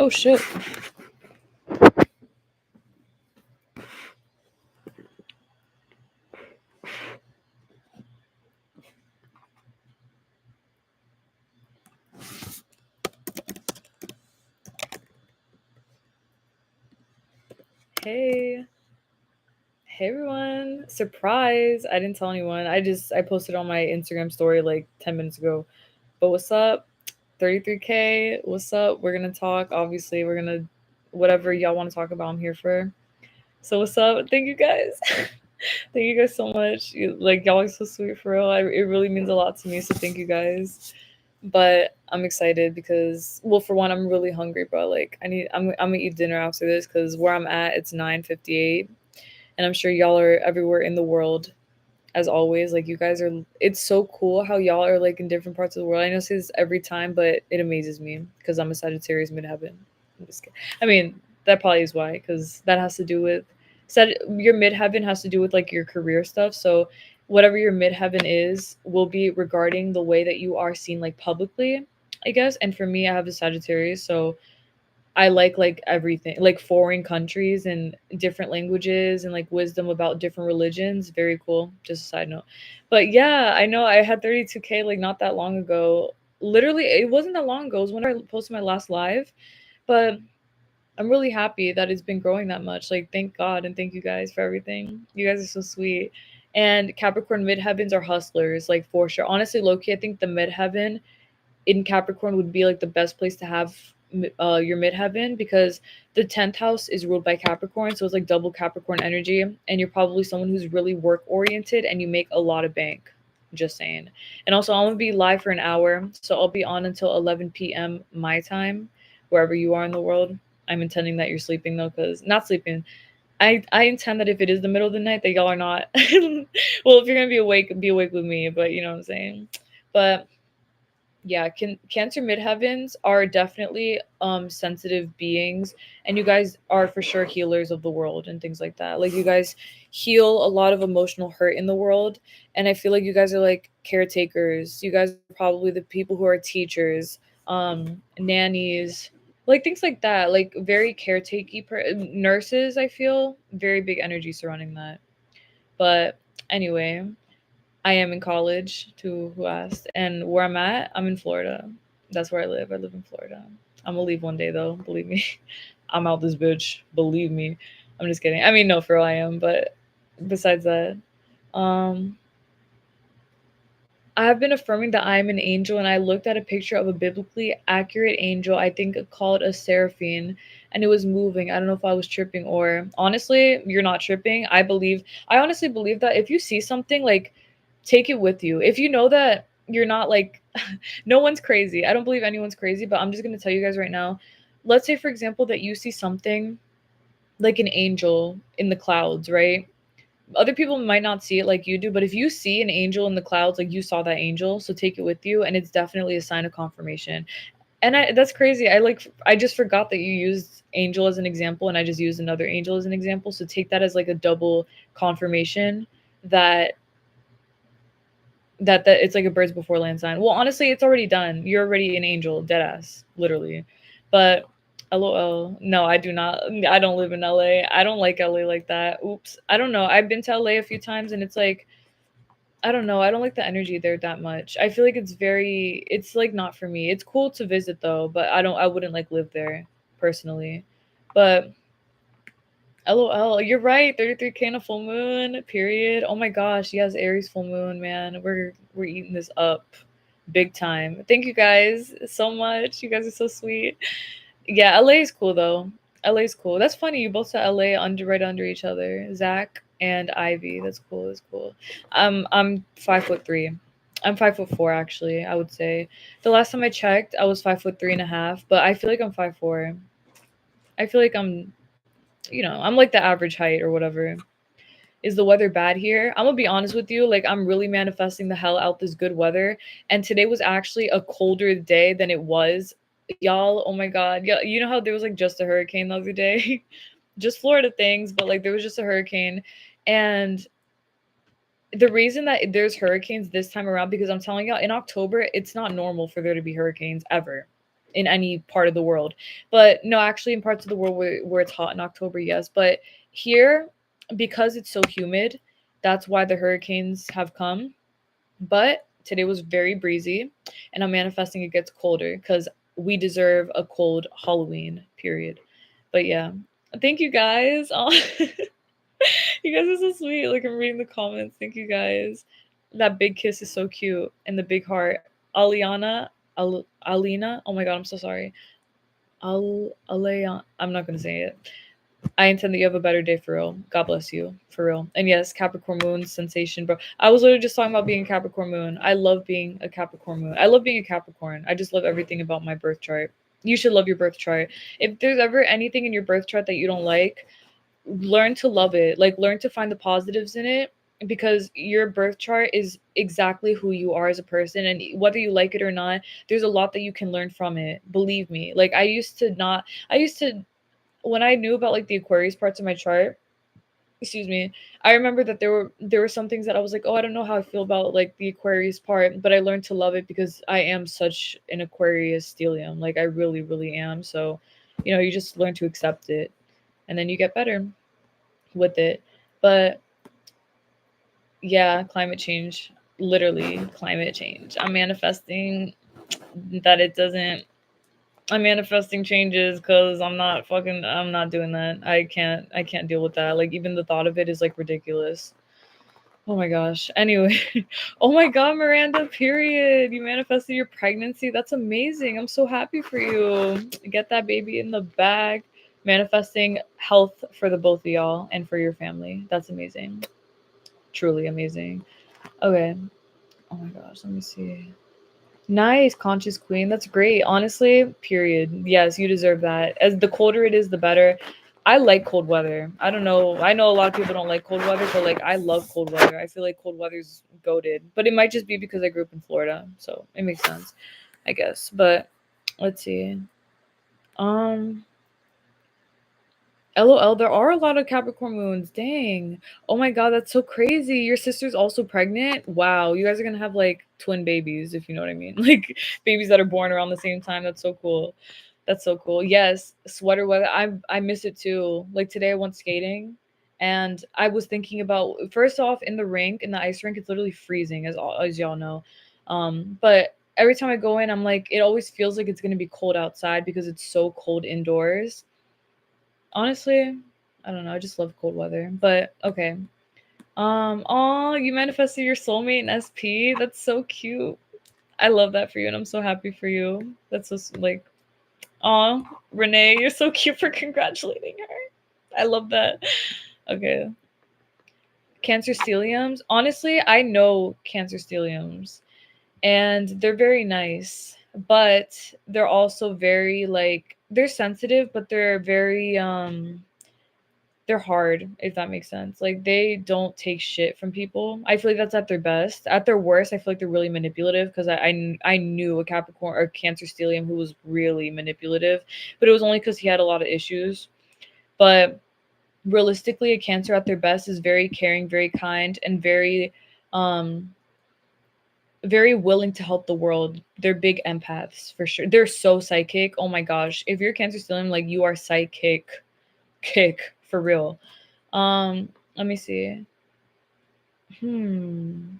Oh shit. Hey. Hey everyone. Surprise. I didn't tell anyone. I posted on my Instagram story like 10 minutes ago. But what's up? 33K. What's up? We're going to talk. Obviously, we're going to whatever y'all want to talk about, I'm here for. So what's up? Thank you guys. Thank you guys so much. Y'all are so sweet for real. It really means a lot to me. So thank you guys. But I'm excited because, well, for one, I'm really hungry, bro. Like I'm gonna eat dinner after this because where I'm at, it's 9:58, and I'm sure y'all are everywhere in the world, as always. Like you guys are. It's so cool how y'all are like in different parts of the world. I know I say this every time, but it amazes me because I'm a Sagittarius midheaven. I'm just kidding. I mean, that probably is why, because that has to do with your midheaven has to do with like your career stuff. So whatever your midheaven is will be regarding the way that you are seen like publicly, I guess. And for me, I have a Sagittarius, so I like everything, like foreign countries and different languages and like wisdom about different religions. Very cool. Just a side note. But yeah, I know I had 32K like not that long ago. Literally, it wasn't that long ago. It was when I posted my last live. But I'm really happy that it's been growing that much. Like, thank God and thank you guys for everything. You guys are so sweet. And Capricorn midheavens are hustlers, like for sure. Honestly, Loki, I think the midheaven in Capricorn would be like the best place to have your midheaven because the 10th house is ruled by Capricorn, so it's like double Capricorn energy, and you're probably someone who's really work oriented and you make a lot of bank. Just saying. And also, I'm gonna be live for an hour, so I'll be on until 11 p.m. my time, wherever you are in the world. I'm intending that you're sleeping though, because not sleeping. I intend that if it is the middle of the night, that y'all are not. Well, if you're gonna be awake with me. But you know what I'm saying. But yeah, Cancer midheavens are definitely sensitive beings, and you guys are for sure healers of the world and things like that. Like you guys heal a lot of emotional hurt in the world, and I feel like you guys are like caretakers. You guys are probably the people who are teachers, nannies, like things like that. Like very caretaky nurses. I feel very big energy surrounding that. But anyway, I am in college, to who asked. And where I'm at, I'm in Florida. That's where I live. I live in Florida. I'm gonna leave one day though, believe me. I'm out this bitch. Believe me. I'm just kidding. I mean, no, for real I am, but besides that, um I have been affirming that I am an angel, and I looked at a picture of a biblically accurate angel, I think called a seraphim, and it was moving. I don't know if I was tripping or honestly, you're not tripping. I honestly believe that if you see something, like take it with you. If you know that you're not like no one's crazy. I don't believe anyone's crazy, but I'm just gonna tell you guys right now. Let's say, for example, that you see something like an angel in the clouds, right? Other people might not see it like you do, but if you see an angel in the clouds, like you saw that angel, so take it with you, and it's definitely a sign of confirmation. And that's crazy. I just forgot that you used angel as an example, and I just used another angel as an example. So take that as like a double confirmation that that it's like a birds before land sign. Well, honestly, it's already done. You're already an angel, dead ass, literally. But LOL. No, I do not. I don't live in LA. I don't like LA like that. Oops. I don't know. I've been to LA a few times and it's like I don't know. I don't like the energy there that much. I feel like it's like not for me. It's cool to visit though, but I wouldn't like live there personally. But LOL, you're right. 33K in a full moon, period. Oh my gosh, yes, Aries full moon, man. We're eating this up big time. Thank you guys so much. You guys are so sweet. Yeah, LA is cool though. LA is cool. That's funny. You both said LA right under each other. Zach and Ivy. That's cool. That's cool. I'm 5'3". I'm 5'4" actually, I would say. The last time I checked, I was 5'3 and a half, but I feel like I'm 5'4". I feel like I'm like the average height or whatever. Is the weather bad here? I'm gonna be honest with you. Like, I'm really manifesting the hell out this good weather. And today was actually a colder day than it was. Y'all, oh my God. Yeah, you know how there was like just a hurricane the other day? Just Florida things, but like there was just a hurricane. And the reason that there's hurricanes this time around, because I'm telling y'all, in October, it's not normal for there to be hurricanes ever. in any part of the world. But no, actually, in parts of the world where it's hot in October, yes. But here, because it's so humid, that's why the hurricanes have come. But today was very breezy, and I'm manifesting it gets colder because we deserve a cold Halloween, period. But yeah, thank you guys. Oh, you guys are so sweet. Like, I'm reading the comments. Thank you guys. That big kiss is so cute, and the big heart. Alina. Oh my god, I'm so sorry. Alea. I'm not gonna say it. I intend that you have a better day for real. God bless you for real. And yes, Capricorn moon sensation, bro. I was literally just talking about being a Capricorn moon. I love being a Capricorn moon. I love being a Capricorn. I just love everything about my birth chart. You should love your birth chart. If there's ever anything in your birth chart that you don't like, learn to love it. Like, learn to find the positives in it, because your birth chart is exactly who you are as a person, and whether you like it or not, there's a lot that you can learn from it. Believe me. Like, I used to when I knew about like the Aquarius parts of my chart, excuse me, I remember that there were some things that I was like, oh, I don't know how I feel about like the Aquarius part, but I learned to love it because I am such an Aquarius stellium. Like, I really, really am. So, you just learn to accept it, and then you get better with it. But yeah, climate change, literally climate change. That it doesn't I'm manifesting changes because I'm not doing that. I can't deal with that. Like, even the thought of it is like ridiculous. Oh my gosh. Anyway, oh my god, Miranda, period. You manifested your pregnancy. That's amazing. I'm so happy for you. Get that baby in the bag. Manifesting health for the both of y'all and for your family. That's amazing. Truly amazing. Okay. Oh my gosh, let me see. Nice, conscious queen. That's great. Honestly, period. Yes, you deserve that. As the colder it is, the better. I like cold weather. I don't know. I know a lot of people don't like cold weather, but like, I love cold weather. I feel like cold weather's goated. But it might just be because I grew up in Florida, so it makes sense, I guess. But let's see. Um LOL, there are a lot of Capricorn moons. Dang. Oh my god, that's so crazy. Your sister's also pregnant? Wow, you guys are gonna have like twin babies, if you know what I mean. Like, babies that are born around the same time. That's so cool. That's so cool. Yes, sweater weather. I miss it too. Like, today I went skating, and I was thinking about, first off, in the rink, in the ice rink, it's literally freezing, as y'all know. But every time I go in, I'm like, it always feels like it's gonna be cold outside because it's so cold indoors. Honestly, I don't know. I just love cold weather. But okay. Oh, you manifested your soulmate in SP. That's so cute. I love that for you, and I'm so happy for you. That's so like, oh, Renee, you're so cute for congratulating her. I love that. Okay. Cancer stelliums. Honestly, I know cancer stelliums, and they're very nice, but they're also very like, they're sensitive, but they're hard, if that makes sense. Like, they don't take shit from people. I feel like that's at their best. At their worst, I feel like they're really manipulative, because I knew a Capricorn or Cancer stellium who was really manipulative, but it was only because he had a lot of issues. But realistically, a Cancer at their best is very caring, very kind, and um very willing to help the world. They're big empaths for sure. They're so psychic. Oh my gosh. If you're Cancer stellium, like, you are psychic kick for real. Let me see. Hmm.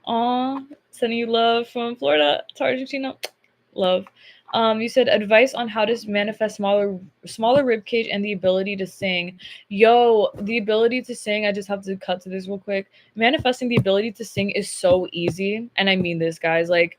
Aw, sending you love from Florida to Argentina. Love. You said advice on how to manifest smaller rib cage and the ability to sing. Yo, the ability to sing, I just have to cut to this real quick. Manifesting the ability to sing is so easy. And I mean this, guys. Like,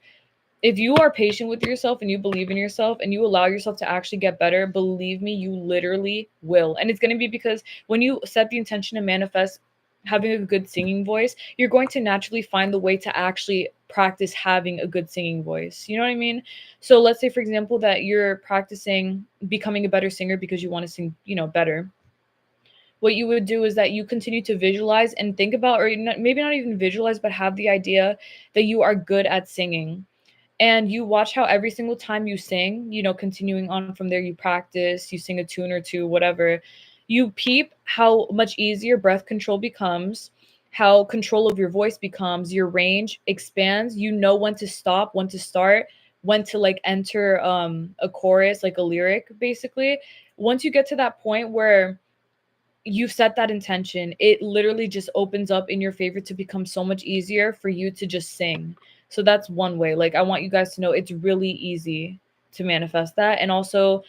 if you are patient with yourself and you believe in yourself and you allow yourself to actually get better, believe me, you literally will. And it's going to be because when you set the intention to manifest having a good singing voice, you're going to naturally find the way to actually practice having a good singing voice. You know what I mean? So let's say, for example, that you're practicing becoming a better singer because you want to sing, better. What you would do is that you continue to visualize and think about, or maybe not even visualize, but have the idea that you are good at singing, and you watch how every single time you sing, continuing on from there, you practice, you sing a tune or two, whatever, you peep how much easier breath control becomes, how control of your voice becomes, your range expands, you know when to stop, when to start, when to like enter a chorus, like a lyric basically. Once you get to that point where you've set that intention, it literally just opens up in your favor to become so much easier for you to just sing. So that's one way. Like, I want you guys to know it's really easy to manifest that. And also,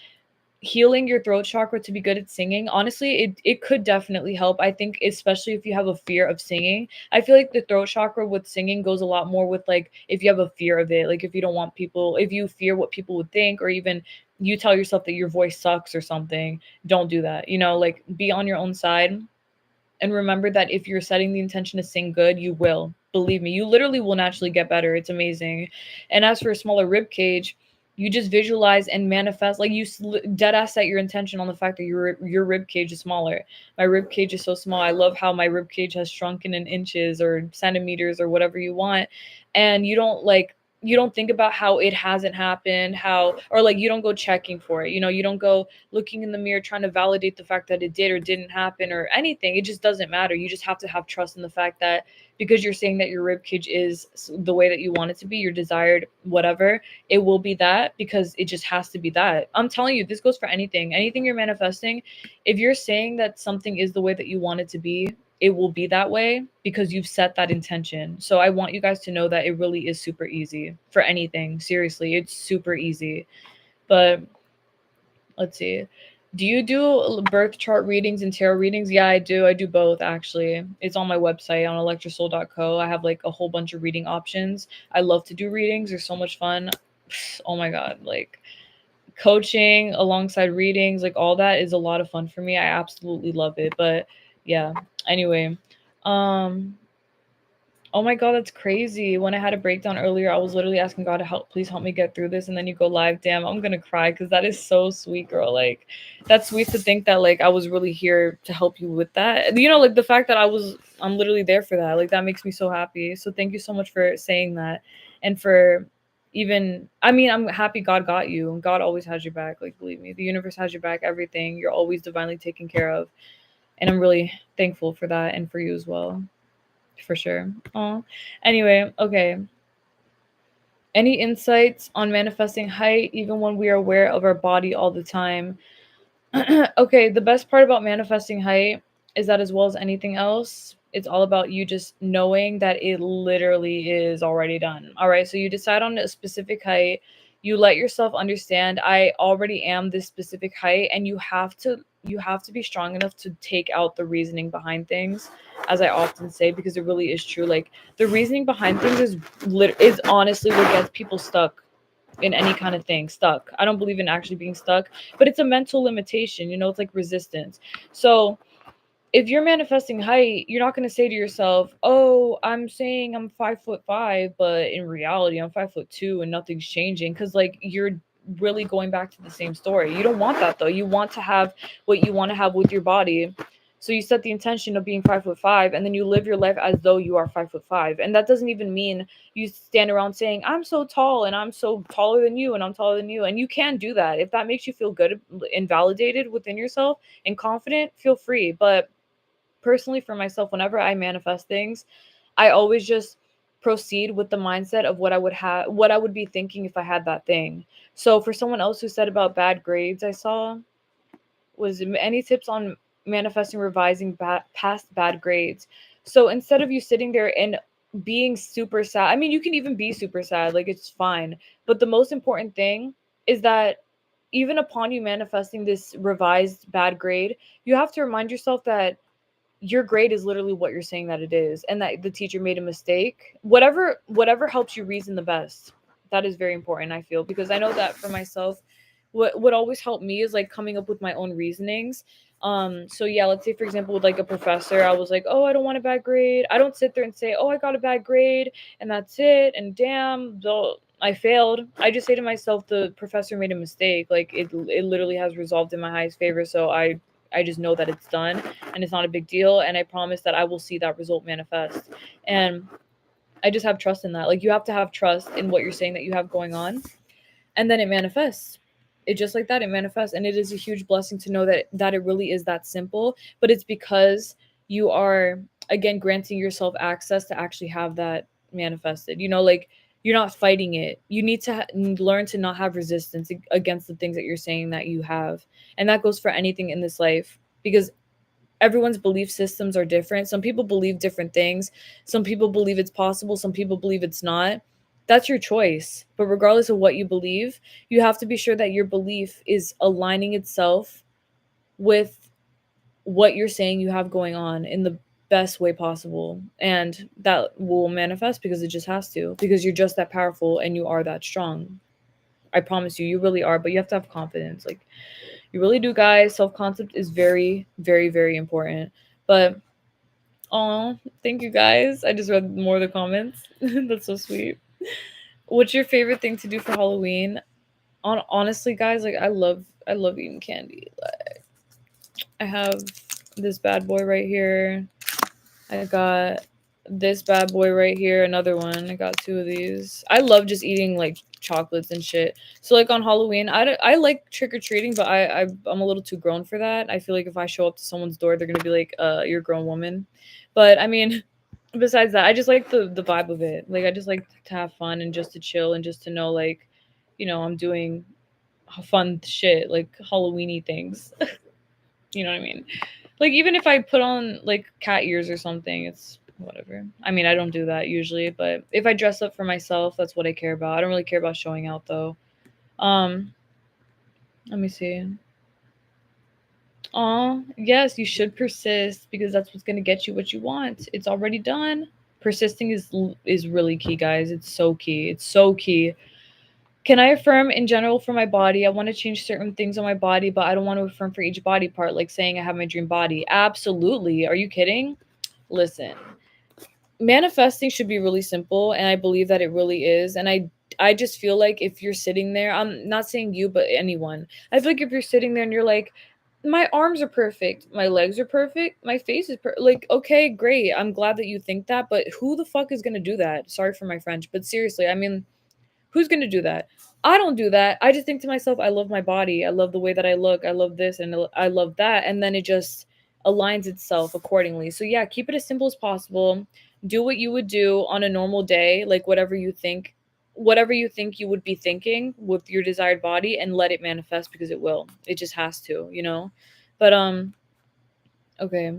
healing your throat chakra to be good at singing, honestly, it could definitely help. I think especially if you have a fear of singing, I feel like the throat chakra with singing goes a lot more with like if you have a fear of it, like if you don't want people, if you fear what people would think, or even you tell yourself that your voice sucks or something, don't do that. You know, like be on your own side. And remember that if you're setting the intention to sing good, you will. Believe me, you literally will naturally get better. It's amazing. And as for a smaller rib cage, you just visualize and manifest, like you dead ass set your intention on the fact that your rib cage is smaller. My rib cage is so small. I love how my rib cage has shrunken in inches or centimeters or whatever you want. And you don't think about how it hasn't happened, how, or like you don't go checking for it. You know, you don't go looking in the mirror trying to validate the fact that it did or didn't happen or anything. It just doesn't matter. You just have to have trust in the fact that because you're saying that your rib cage is the way that you want it to be, your desired whatever, it will be that because it just has to be that. I'm telling you, this goes for anything. Anything you're manifesting, if you're saying that something is the way that you want it to be, it will be that way because you've set that intention. So I want you guys to know that it really is super easy for anything. Seriously, it's super easy. But let's see. Do you do birth chart readings and tarot readings? Yeah, I do. I do both actually. It's on my website on electrosoul.co. I have like a whole bunch of reading options. I love to do readings. They're so much fun. Oh my god, like coaching alongside readings, like all that is a lot of fun for me. I absolutely love it. But yeah, anyway, um oh my god, that's crazy. When I had a breakdown earlier, I was literally asking God to help, please help me get through this. And then you go live. Damn, I'm gonna cry because that is so sweet, girl. Like, that's sweet to think that like I was really here to help you with that. You know, like the fact that I'm literally there for that. Like that makes me so happy. So thank you so much for saying that, and for even. I mean, I'm happy God got you. God always has your back. Like believe me, the universe has your back. Everything, you're always divinely taken care of, and I'm really thankful for that and for you as well. For sure. Oh, anyway, okay. Any insights on manifesting height, even when we are aware of our body all the time? Okay, the best part about manifesting height is that, as well as anything else, it's all about you just knowing that it literally is already done. All right, so you decide on a specific height, you let yourself understand I already am this specific height, and you have to be strong enough to take out the reasoning behind things, as I often say, because it really is true. Like the reasoning behind things is honestly what gets people stuck in any kind of thing. Stuck. I don't believe in actually being stuck, but it's a mental limitation. You know, it's like resistance. So if you're manifesting height, you're not going to say to yourself, "Oh, I'm saying I'm 5'5", but in reality, I'm 5'2", and nothing's changing." Because like you're really going back to the same story. You don't want that though. You want to have what you want to have with your body. So you set the intention of being 5'5", and then you live your life as though you are 5'5", and that doesn't even mean you stand around saying, "I'm so tall, and I'm so taller than you, and I'm taller than you." And you can do that if that makes you feel good and validated within yourself and confident. Feel free, but personally for myself, whenever I manifest things, I always just proceed with the mindset of what I would be thinking if I had that thing. So for someone else who said about bad grades, I saw was any tips on manifesting revising past bad grades. So instead of you sitting there and being super sad, I mean, you can even be super sad, like it's fine. But the most important thing is that even upon you manifesting this revised bad grade, you have to remind yourself that your grade is literally what you're saying that it is, and that the teacher made a mistake. Whatever helps you reason the best, that is very important, I feel, because I know that for myself, what would always help me is like coming up with my own reasonings. So yeah, let's say for example with like a professor, I was like, "Oh, I don't want a bad grade." I don't sit there and say, "Oh, I got a bad grade and that's it, and damn, though I failed." I just say to myself, the professor made a mistake. Like it literally has resolved in my highest favor, so I just know that it's done and it's not a big deal, and I promise that I will see that result manifest. And I just have trust in that. Like you have to have trust in what you're saying that you have going on, and then it manifests. It just like that, it manifests, and it is a huge blessing to know that it really is that simple. But it's because you are, again, granting yourself access to actually have that manifested. You know, like you're not fighting it. You need to learn to not have resistance against the things that you're saying that you have. And that goes for anything in this life, because everyone's belief systems are different. Some people believe different things. Some people believe it's possible, some people believe it's not. That's your choice. But regardless of what you believe, you have to be sure that your belief is aligning itself with what you're saying you have going on in the best way possible. And that will manifest because it just has to, because you're just that powerful and you are that strong. I promise you, you really are, but you have to have confidence. Like, you really do, guys. Self-concept is very, very, very important. But oh, thank you guys. I just read more of the comments. That's so sweet. What's your favorite thing to do for Halloween? Honestly, guys, like I love eating candy. Like, I have this bad boy right here. I got this bad boy right here, another one. I got two of these. I love just eating like chocolates and shit. So like on Halloween, I like trick or treating, but I'm a little too grown for that. I feel like if I show up to someone's door, they're gonna be like, you're a grown woman." But I mean, besides that, I just like the vibe of it. Like, I just like to have fun and just to chill and just to know, like, I'm doing fun shit, like Halloweeny things. You know what I mean? Like, even if I put on like cat ears or something, it's whatever. I mean, I don't do that usually, but if I dress up for myself, that's what I care about. I don't really care about showing out though. Um, Let me see. Aw, yes, you should persist because that's what's gonna get you what you want. It's already done. Persisting is really key, guys. It's so key. It's so key. Can I affirm in general for my body? I want to change certain things on my body, but I don't want to affirm for each body part, like saying I have my dream body. Absolutely. Are you kidding? Listen, manifesting should be really simple, and I believe that it really is. And I just feel like if you're sitting there, I'm not saying you, but anyone. I feel like if you're sitting there and you're like, my arms are perfect, my legs are perfect, my face is like, okay, great. I'm glad that you think that, but who the fuck is going to do that? Sorry for my French, but seriously, I mean, who's going to do that? I don't do that. I just think to myself, I love my body. I love the way that I look. I love this and I love that. And then it just aligns itself accordingly. So, yeah, keep it as simple as possible. Do what you would do on a normal day, like whatever you think you would be thinking with your desired body, and let it manifest because it will. It just has to, you know? But, okay.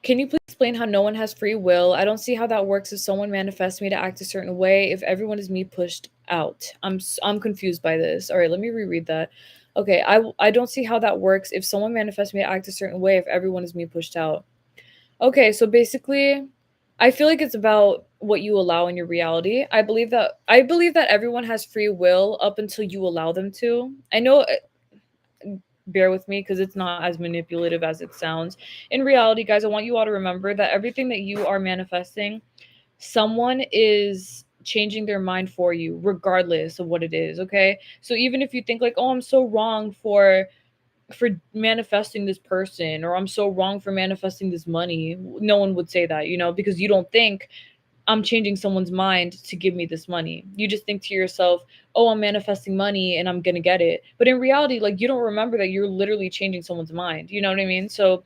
Can you please explain how no one has free will? I don't see how that works if someone manifests me to act a certain way, if everyone is me pushed out. I'm confused by this. All right, let me reread that. Okay, I don't see how that works if someone manifests me to act a certain way, if everyone is me pushed out. Okay, so basically, I feel like it's about what you allow in your reality. I believe that everyone has free will up until you allow them to. I know, bear with me because it's not as manipulative as it sounds. In reality, guys, I want you all to remember that everything that you are manifesting, someone is changing their mind for you, regardless of what it is. Okay. So even if you think like, oh, I'm so wrong for manifesting this person, or I'm so wrong for manifesting this money, no one would say that, because you don't think I'm changing someone's mind to give me this money. You just think to yourself, oh, I'm manifesting money and I'm going to get it. But in reality, like, you don't remember that you're literally changing someone's mind. You know what I mean? So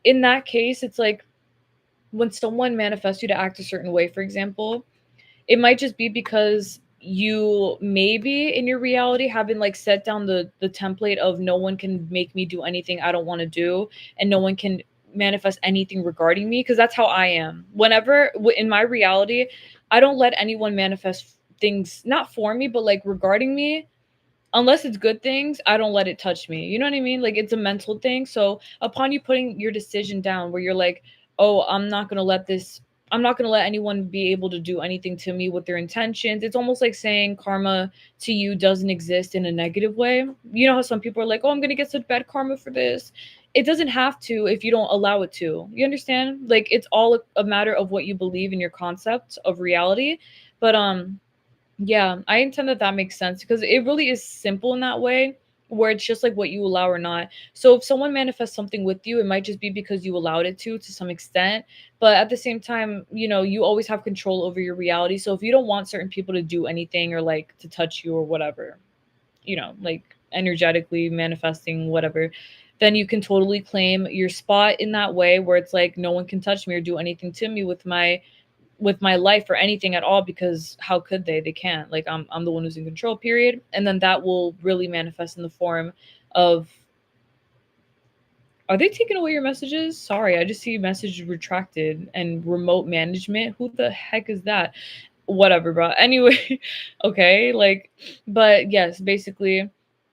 in that case, it's like when someone manifests you to act a certain way, for example, it might just be because you maybe in your reality have been like set down the template of no one can make me do anything I don't want to do, and no one can manifest anything regarding me, because that's how I am. Whenever in my reality, I don't let anyone manifest things not for me, but like regarding me, unless it's good things. I don't let it touch me. You know what I mean? Like, it's a mental thing. So upon you putting your decision down where you're like, oh, I'm not going to let anyone be able to do anything to me with their intentions. It's almost like saying karma to you doesn't exist in a negative way. You know how some people are like, oh, I'm going to get such bad karma for this. It doesn't have to if you don't allow it to. You understand? Like, it's all a matter of what you believe in your concept of reality. But yeah, I intend that makes sense because it really is simple in that way, where it's just like what you allow or not. So if someone manifests something with you, it might just be because you allowed it to some extent. But at the same time, you always have control over your reality. So if you don't want certain people to do anything or like to touch you or whatever, like energetically manifesting whatever, then you can totally claim your spot in that way, where it's like no one can touch me or do anything to me with my life or anything at all, because how could they? They can't. Like I'm the one who's in control, period. And then that will really manifest in the form of, are they taking away your messages? Sorry, I just see message retracted and remote management. Who the heck is that? Whatever, bro. Anyway, okay, like, but yes, basically,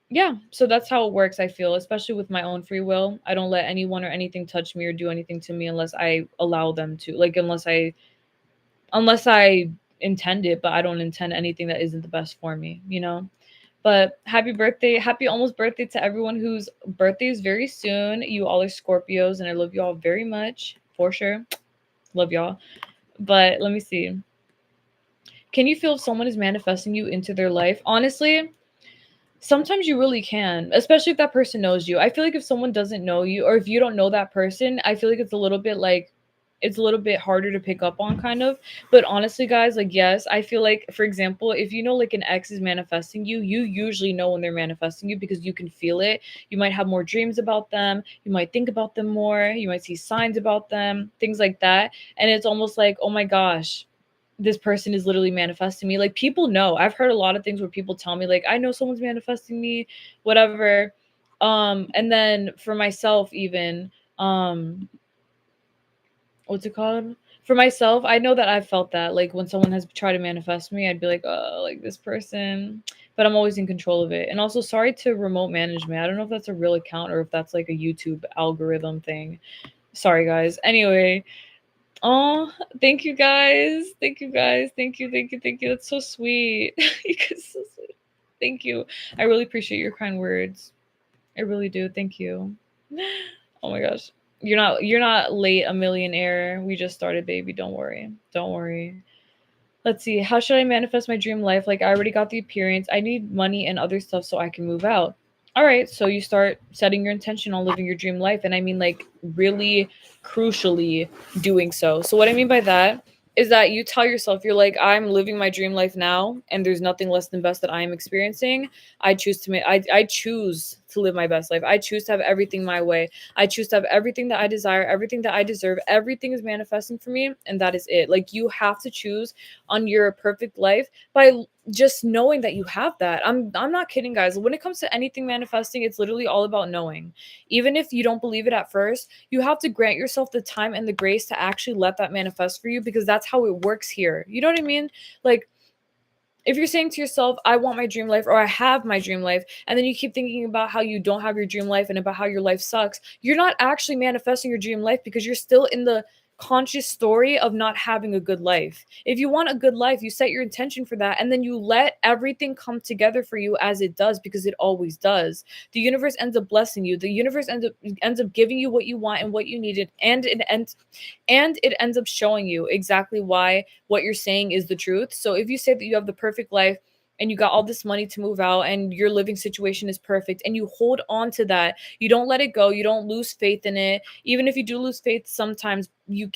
yeah. So that's how it works, I feel, especially with my own free will. I don't let anyone or anything touch me or do anything to me unless I allow them to. Like, unless I intend it, but I don't intend anything that isn't the best for me, you know? But happy birthday, happy almost birthday to everyone whose birthday is very soon. You all are Scorpios, and I love you all very much, for sure. Love y'all. But let me see. Can you feel if someone is manifesting you into their life? Honestly, sometimes you really can, especially if that person knows you. I feel like if someone doesn't know you, or if you don't know that person, I feel like it's a little bit harder to pick up on, kind of. But honestly, guys, like, yes, I feel like, for example, if you know like an ex is manifesting you, you usually know when they're manifesting you because you can feel it. You might have more dreams about them, you might think about them more, you might see signs about them, things like that. And it's almost like, oh my gosh, this person is literally manifesting me. Like, people know. I've heard a lot of things where people tell me like, I know someone's manifesting me, whatever. And then for myself, even, what's it called? For myself, I know that I've felt that. Like, when someone has tried to manifest me, I'd be like, oh, like this person. But I'm always in control of it. And also, sorry to remote management. I don't know if that's a real account or if that's like a YouTube algorithm thing. Sorry, guys. Anyway, oh, thank you guys. Thank you guys. Thank you. Thank you. Thank you. That's so sweet. You guys so sweet. Thank you. I really appreciate your kind words. I really do. Thank you. Oh my gosh. You're not late a millionaire. We just started, baby. Don't worry. Don't worry. Let's see. How should I manifest my dream life? Like, I already got the appearance. I need money and other stuff so I can move out. All right. So you start setting your intention on living your dream life. And I mean, like, really crucially doing so. So, what I mean by that is that you tell yourself, you're like, I'm living my dream life now, and there's nothing less than best that I am experiencing. I choose to live my best life. I choose to have everything my way. I choose to have everything that I desire, everything that I deserve. Everything is manifesting for me, and that is it. Like, you have to choose on your perfect life by just knowing that you have that. I'm not kidding, guys. When it comes to anything manifesting, it's literally all about knowing. Even if you don't believe it at first, you have to grant yourself the time and the grace to actually let that manifest for you, because that's how it works here. You know what I mean? Like, if you're saying to yourself, I want my dream life, or I have my dream life, and then you keep thinking about how you don't have your dream life and about how your life sucks, you're not actually manifesting your dream life, because you're still in the conscious story of not having a good life. If you want a good life, you set your intention for that, and then you let everything come together for you as it does, because it always does. The universe ends up blessing you. The universe ends up giving you what you want and what you needed, and it ends up showing you exactly why what you're saying is the truth. So if you say that you have the perfect life and you got all this money to move out and your living situation is perfect, and you hold on to that, you don't let it go, you don't lose faith in it. Even if you do lose faith, sometimes you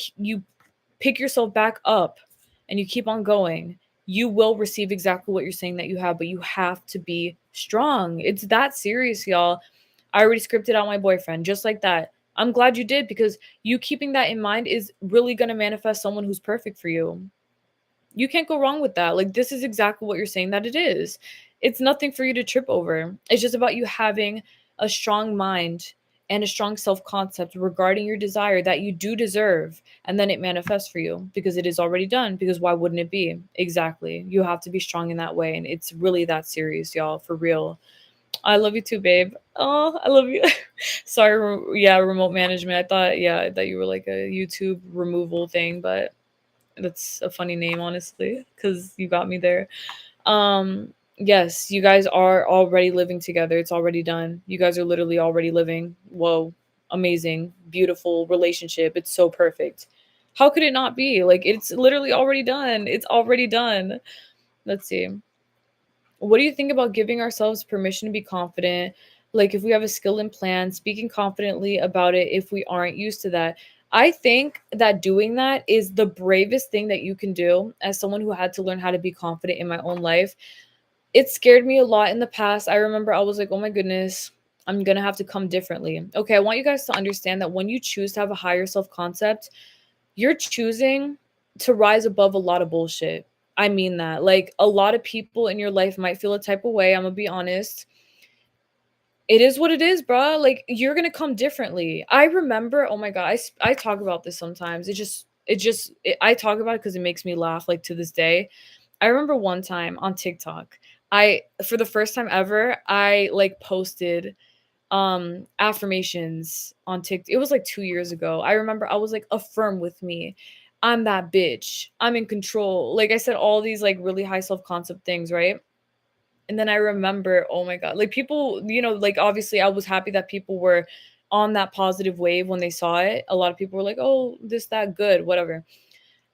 pick yourself back up and you keep on going. You will receive exactly what you're saying that you have, but you have to be strong. It's that serious, y'all. I already scripted out my boyfriend just like that. I'm glad you did, because you keeping that in mind is really going to manifest someone who's perfect for you. You can't go wrong with that. Like, this is exactly what you're saying that it is. It's nothing for you to trip over. It's just about you having a strong mind and a strong self-concept regarding your desire that you do deserve, and then it manifests for you because it is already done. Because why wouldn't it be? Exactly. You have to be strong in that way, and it's really that serious, y'all, for real. I love you too, babe. Oh, I love you. Sorry, yeah, remote management. I thought, yeah, that you were like a YouTube removal thing, but that's a funny name, honestly, because you got me there. Yes, you guys are already living together. It's already done. You guys are literally already living. Whoa, amazing, beautiful relationship. It's so perfect. How could it not be? Like, it's literally already done. It's already done. Let's see. What do you think about giving ourselves permission to be confident? Like, if we have a skill and plan, speaking confidently about it if we aren't used to that. I think that doing that is the bravest thing that you can do as someone who had to learn how to be confident in my own life. It scared me a lot in the past. I remember I was like, oh my goodness, I'm gonna have to come differently. Okay, I want you guys to understand that when you choose to have a higher self-concept, you're choosing to rise above a lot of bullshit. I mean that. Like, a lot of people in your life might feel a type of way, I'm gonna be honest. It is what it is, bro. Like, you're gonna come differently. I remember, oh my god, I talk about this sometimes. I talk about it because it makes me laugh, like, to this day. I remember one time on TikTok, for the first time ever, I like posted affirmations on TikTok. It was like 2 years ago. I remember I was like, affirm with me. I'm that bitch. I'm in control. Like, I said all these like really high self-concept things, right? And then I remember, oh my god, like people, like obviously I was happy that people were on that positive wave when they saw it. A lot of people were like, oh, this, that, good, whatever.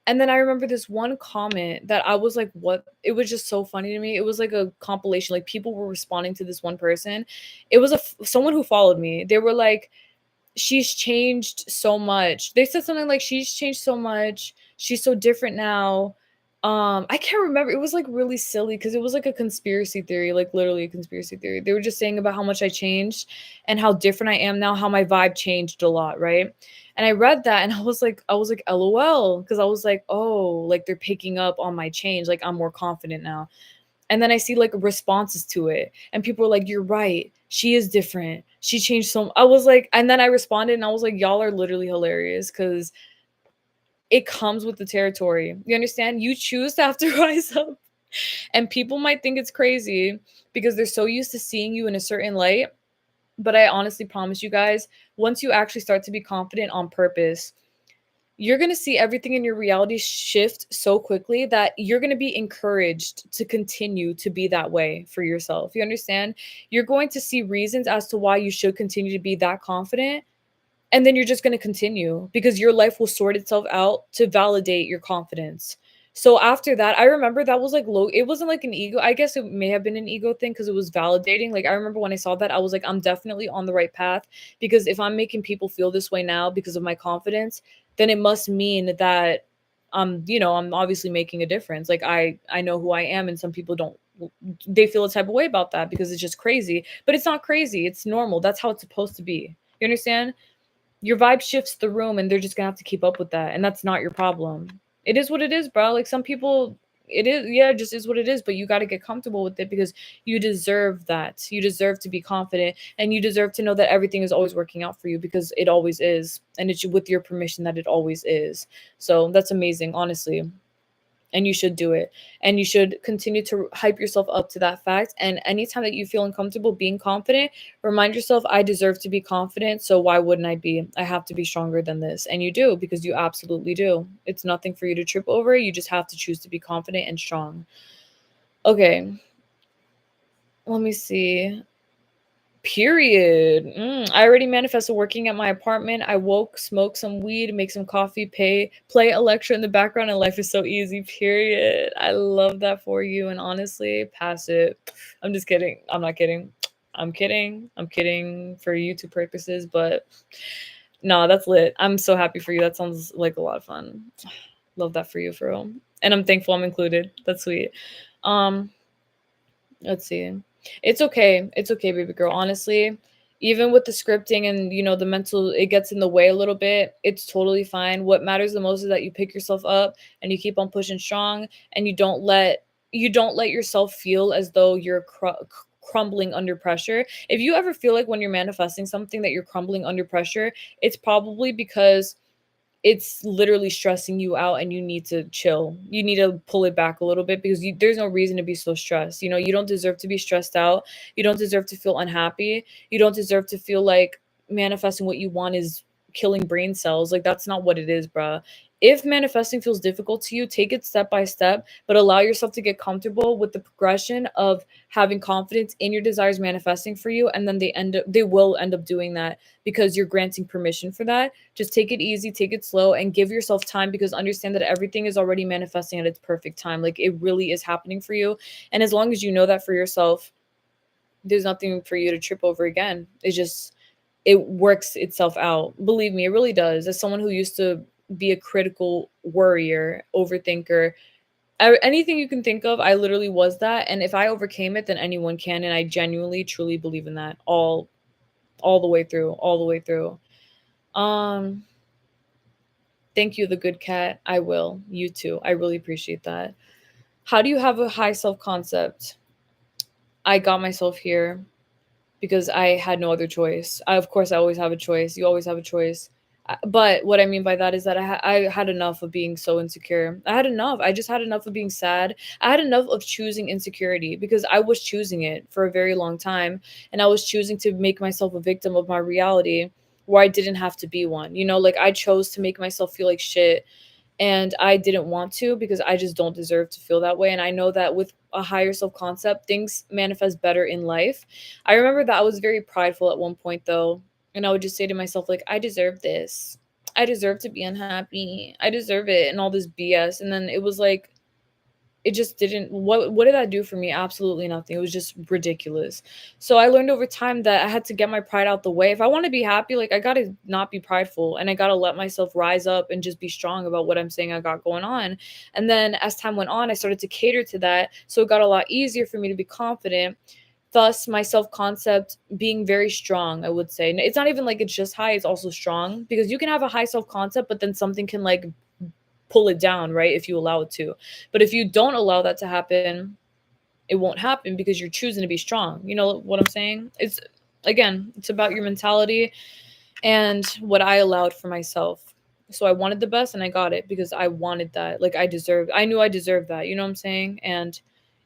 And then I remember this one comment that I was like, what? It was just so funny to me. It was like a compilation. Like, people were responding to this one person. It was someone who followed me. They were like, she's changed so much. They said something like, she's changed so much. She's so different now. I can't remember. It was like really silly because it was like a conspiracy theory, like literally a conspiracy theory. They were just saying about how much I changed and how different I am now, how my vibe changed a lot, right? And I read that and I was like, LOL, because I was like, oh, like they're picking up on my change, like I'm more confident now. And then I see like responses to it, and people are like, "You're right. She is different. She changed so." I was like, and then I responded, and I was like, "Y'all are literally hilarious because it comes with the territory. You understand? You choose to have to rise up, and people might think it's crazy because they're so used to seeing you in a certain light. But I honestly promise you guys, once you actually start to be confident on purpose, you're going to see everything in your reality shift so quickly that you're going to be encouraged to continue to be that way for yourself. You understand? You're going to see reasons as to why you should continue to be that confident, and then you're just going to continue because your life will sort itself out to validate your confidence. So after that, I remember that was like low. It wasn't like an ego. I guess it may have been an ego thing because it was validating. Like, I remember when I saw that, I was like, I'm definitely on the right path, because if I'm making people feel this way now because of my confidence, then it must mean that I'm obviously making a difference. Like, I know who I am, and some people don't. They feel a type of way about that because it's just crazy. But it's not crazy. It's normal. That's how it's supposed to be. You understand? Your vibe shifts the room, and they're just gonna have to keep up with that, and that's not your problem. It is what it is, bro. Like, some people, it is, yeah, it just is what it is, but you got to get comfortable with it because you deserve that. You deserve to be confident, and you deserve to know that everything is always working out for you, because it always is, and it's with your permission that it always is. So that's amazing, honestly, and you should do it, and you should continue to hype yourself up to that fact. And anytime that you feel uncomfortable being confident, remind yourself, I deserve to be confident, so why wouldn't I be? I have to be stronger than this. And you do, because you absolutely do. It's nothing for you to trip over. You just have to choose to be confident and strong. Okay, let me see. Period. I already manifested working at my apartment. I woke, smoked some weed, make some coffee, play Electra in the background, and life is so easy. Period. I love that for you. And honestly, pass it. I'm just kidding. I'm not kidding. I'm kidding. I'm kidding for YouTube purposes, but no, that's lit. I'm so happy for you. That sounds like a lot of fun. Love that for you, for real. And I'm thankful I'm included. That's sweet. Um, Let's see. It's okay. It's okay, baby girl. Honestly, even with the scripting and the mental, it gets in the way a little bit. It's totally fine. What matters the most is that you pick yourself up and you keep on pushing strong, and you don't let yourself feel as though you're crumbling under pressure. If you ever feel like when you're manifesting something that you're crumbling under pressure, it's probably because it's literally stressing you out, and you need to chill. You need to pull it back a little bit, because there's no reason to be so stressed. You don't deserve to be stressed out. You don't deserve to feel unhappy. You don't deserve to feel like manifesting what you want is killing brain cells. Like, that's not what it is, bruh. If manifesting feels difficult to you, take it step by step, but allow yourself to get comfortable with the progression of having confidence in your desires manifesting for you, and then they will end up doing that because you're granting permission for that. Just take it easy, take it slow, and give yourself time, because understand that everything is already manifesting at its perfect time. Like, it really is happening for you. And as long as you know that for yourself, there's nothing for you to trip over again. It works itself out. Believe me, it really does. As someone who used to be a critical worrier, overthinker, anything you can think of, I literally was that. And if I overcame it, then anyone can. And I genuinely, truly believe in that. All all the way through, all the way through. Um, Thank you, the good cat. I will. You too. I really appreciate that. How do you have a high self concept? I got myself here because I had no other choice. Of course, I always have a choice. You always have a choice. But what I mean by that is that I had enough of being so insecure. I had enough. I just had enough of being sad. I had enough of choosing insecurity because I was choosing it for a very long time. And I was choosing to make myself a victim of my reality where I didn't have to be one. You know, like I chose to make myself feel like shit, and I didn't want to because I just don't deserve to feel that way. And I know that with a higher self concept, things manifest better in life. I remember that I was very prideful at one point though, and I would just say to myself, like, I deserve this. I deserve to be unhappy. I deserve it, and all this BS. And then it was like, it just didn't, what did that do for me? Absolutely nothing. It was just ridiculous. So I learned over time that I had to get my pride out the way. If I want to be happy, like I got to not be prideful, and I got to let myself rise up and just be strong about what I'm saying I got going on. And then as time went on, I started to cater to that, so it got a lot easier for me to be confident. Thus my self-concept being very strong, I would say. It's not even like it's just high, it's also strong, because you can have a high self-concept but then something can like pull it down, right? If you allow it to. But if you don't allow that to happen, it won't happen because you're choosing to be strong. You know what I'm saying? It's, again, it's about your mentality and what I allowed for myself. So I wanted the best and I got it because I wanted that. Like I knew I deserved that. You know what I'm saying? And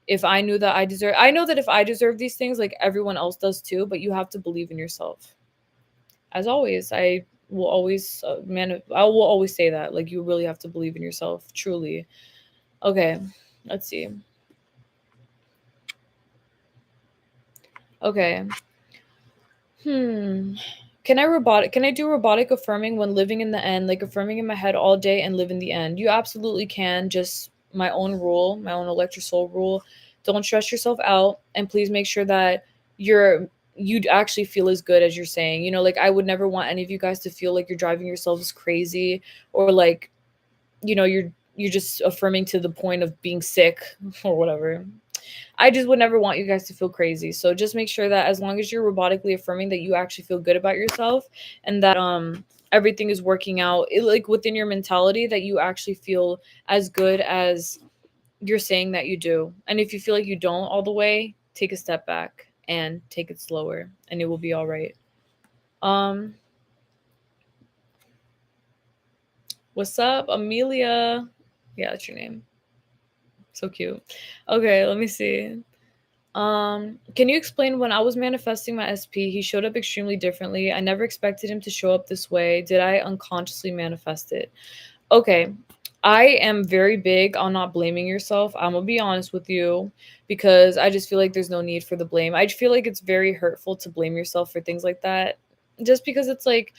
if I knew that I know that if I deserve these things, like everyone else does too, but you have to believe in yourself. As always, I will always say that. Like you really have to believe in yourself, truly. Okay, let's see. Okay. Hmm. Can I do robotic affirming when living in the end, like affirming in my head all day and live in the end? You absolutely can. Just my own rule, my own electric soul rule. Don't stress yourself out, and please make sure that you'd actually feel as good as you're saying. You know, like I would never want any of you guys to feel like you're driving yourselves crazy, or like, you know, you're just affirming to the point of being sick or whatever. I just would never want you guys to feel crazy. So just make sure that as long as you're robotically affirming that you actually feel good about yourself, and that everything is working out like within your mentality, that you actually feel as good as you're saying that you do. And if you feel like you don't all the way, take a step back and take it slower and it will be all right. Um what's up, Amelia? Yeah, that's your name. So cute. Okay, let me see. Can you explain when I was manifesting my SP, he showed up extremely differently. I never expected him to show up this way. Did I unconsciously manifest it? Okay. I am very big on not blaming yourself. I'm gonna be honest with you because I just feel like there's no need for the blame. I feel like it's very hurtful to blame yourself for things like that. Just because it's like,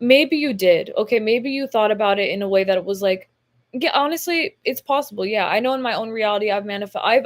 maybe you did. Okay, maybe you thought about it in a way that it was like, yeah, honestly, it's possible. Yeah, I know in my own reality, I've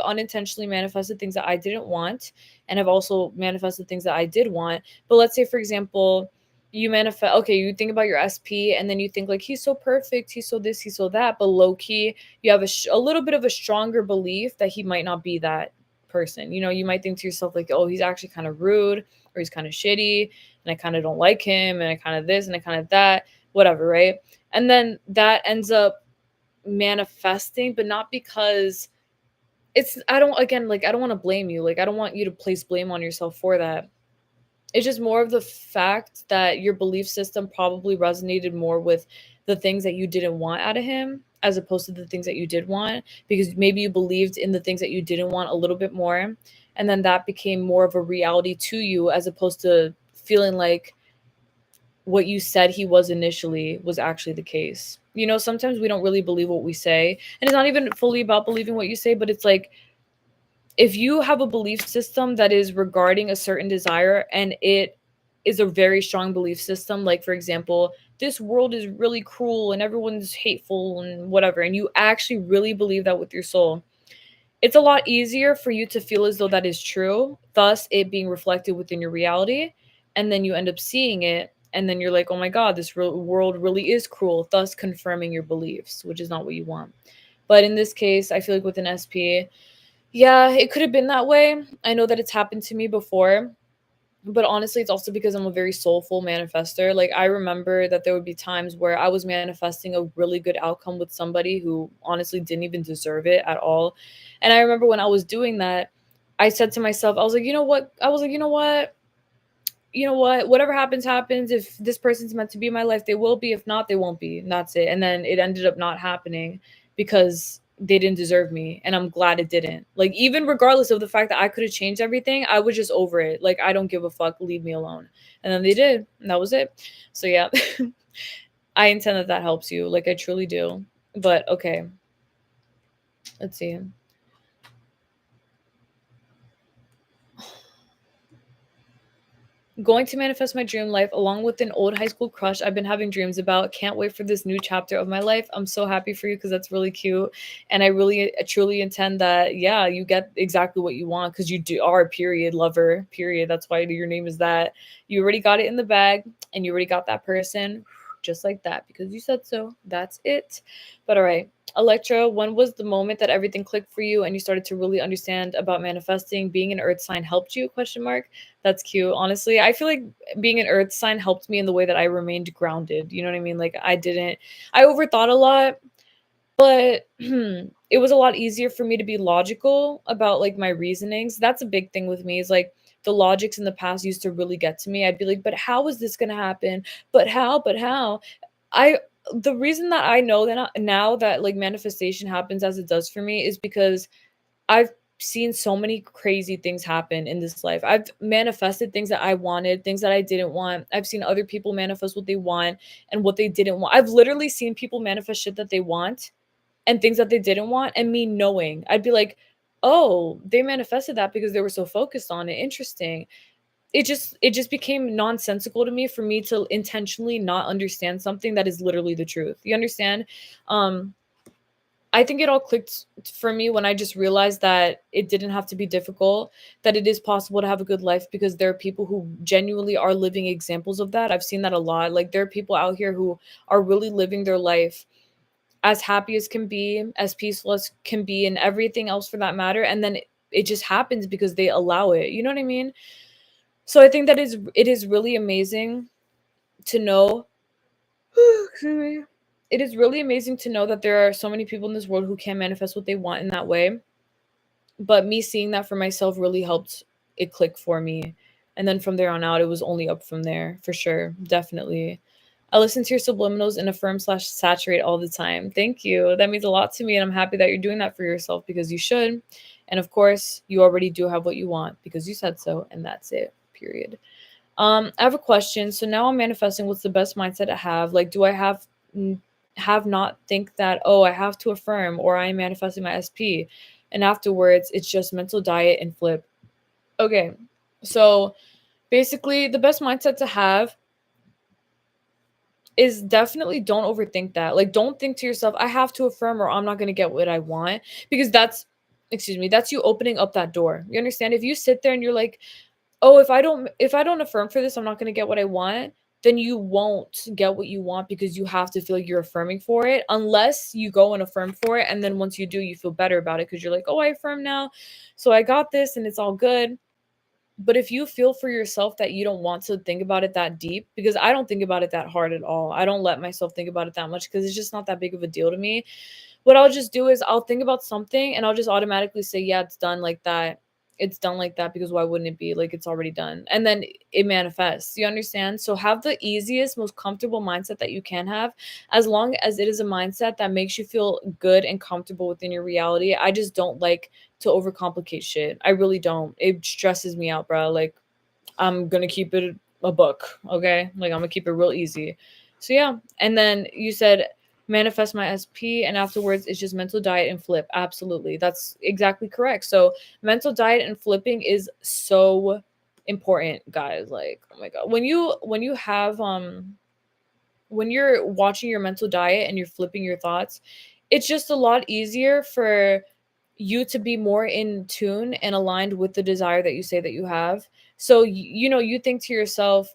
unintentionally manifested things that I didn't want, and I've also manifested things that I did want. But let's say, for example, you manifest. Okay, you think about your SP, and then you think like he's so perfect, he's so this, he's so that. But low key, you have a little bit of a stronger belief that he might not be that person. You know, you might think to yourself like, oh, he's actually kind of rude, or he's kind of shitty, and I kind of don't like him, and I kind of this and I kind of that, whatever, right? And then that ends up manifesting, but not because I don't, again, like I don't want to blame you. Like I don't want you to place blame on yourself for that. It's just more of the fact that your belief system probably resonated more with the things that you didn't want out of him as opposed to the things that you did want, because maybe you believed in the things that you didn't want a little bit more, and then that became more of a reality to you as opposed to feeling like what you said he was initially was actually the case. You know, sometimes we don't really believe what we say, and it's not even fully about believing what you say, but it's like, if you have a belief system that is regarding a certain desire and it is a very strong belief system, like for example, this world is really cruel and everyone's hateful and whatever, and you actually really believe that with your soul, it's a lot easier for you to feel as though that is true, thus it being reflected within your reality. And then you end up seeing it, and then you're like, oh my God, this world really is cruel, thus confirming your beliefs, which is not what you want. But in this case, I feel like with an SP, yeah, it could have been that way. I know that it's happened to me before. But honestly, it's also because I'm a very soulful manifester. Like, I remember that there would be times where I was manifesting a really good outcome with somebody who honestly didn't even deserve it at all. And I remember when I was doing that, I said to myself, I was like, you know what? I was like, you know what? Whatever happens, happens. If this person's meant to be in my life, they will be. If not, they won't be. And that's it. And then it ended up not happening because they didn't deserve me. And I'm glad it didn't. Like, even regardless of the fact that I could have changed everything, I was just over it. Like, I don't give a fuck. Leave me alone. And then they did. And that was it. So, yeah, I intend that that helps you. Like, I truly do. But okay, let's see. Going to manifest my dream life along with an old high school crush I've been having dreams about. Can't wait for this new chapter of my life. I'm so happy for you because that's really cute. And I truly intend that, yeah, you get exactly what you want because are a period lover, period. That's why your name is that. You already got it in the bag and you already got that person just like that because you said so. That's it. But all right. Electra, when was the moment that everything clicked for you and you started to really understand about manifesting? Being an earth sign helped you? Question mark. That's cute. Honestly, I feel like being an earth sign helped me in the way that I remained grounded. You know what I mean? Like, I overthought a lot, but it was a lot easier for me to be logical about like my reasonings. That's a big thing with me is like the logics in the past used to really get to me. I'd be like, but how is this going to happen? But how? But how? I the reason that I know that now that like manifestation happens as it does for me is because I've seen so many crazy things happen in this life. I've manifested things that I wanted, things that I didn't want. I've seen other people manifest what they want and what they didn't want. I've literally seen people manifest shit that they want and things that they didn't want, and me knowing. I'd be like, "Oh, they manifested that because they were so focused on it. Interesting." It just became nonsensical to me for me to intentionally not understand something that is literally the truth. You understand? Um I think it all clicked for me when I just realized that it didn't have to be difficult, that it is possible to have a good life because there are people who genuinely are living examples of that. I've seen that a lot. Like, there are people out here who are really living their life as happy as can be, as peaceful as can be, and everything else for that matter. And then it just happens because they allow it. You know what I mean? So I think that it is really amazing to know. Excuse me. It is really amazing to know that there are so many people in this world who can manifest what they want in that way. But me seeing that for myself really helped it click for me. And then from there on out, it was only up from there for sure. Definitely. I listen to your subliminals and affirm slash saturate all the time. Thank you. That means a lot to me. And I'm happy that you're doing that for yourself because you should. And of course, you already do have what you want because you said so. And that's it. Period. I have a question. So now I'm manifesting. What's the best mindset to have? Like, do I have not think that, oh, I have to affirm or I am manifesting my SP, and afterwards it's just mental diet and flip. Okay, so basically the best mindset to have is definitely don't overthink that. Like, don't think to yourself, I have to affirm or I'm not going to get what I want, because that's, excuse me, that's you opening up that door. You understand? If you sit there and you're like, oh, if I don't affirm for this, I'm not going to get what I want, then you won't get what you want because you have to feel like you're affirming for it, unless you go and affirm for it, and then once you do, you feel better about it because you're like, oh, I affirm now, so I got this and it's all good. But if you feel for yourself that you don't want to think about it that deep, because I don't think about it that hard at all. I don't let myself think about it that much because it's just not that big of a deal to me. What I'll just do is I'll think about something and I'll just automatically say, yeah, it's done like that. It's done like that because why wouldn't it be? Like, it's already done. And then it manifests. You understand? So have the easiest, most comfortable mindset that you can have, as long as it is a mindset that makes you feel good and comfortable within your reality. I just don't like to overcomplicate shit. I really don't. It stresses me out, bro. Like, I'm gonna keep it a book, okay? Like, I'm gonna keep it real easy. So yeah. And then you said manifest my SP, and afterwards it's just mental diet and flip. Absolutely. That's exactly correct. So mental diet and flipping is so important, guys. Like, oh my god. When you're watching your mental diet and you're flipping your thoughts, it's just a lot easier for you to be more in tune and aligned with the desire that you say that you have. So you think to yourself,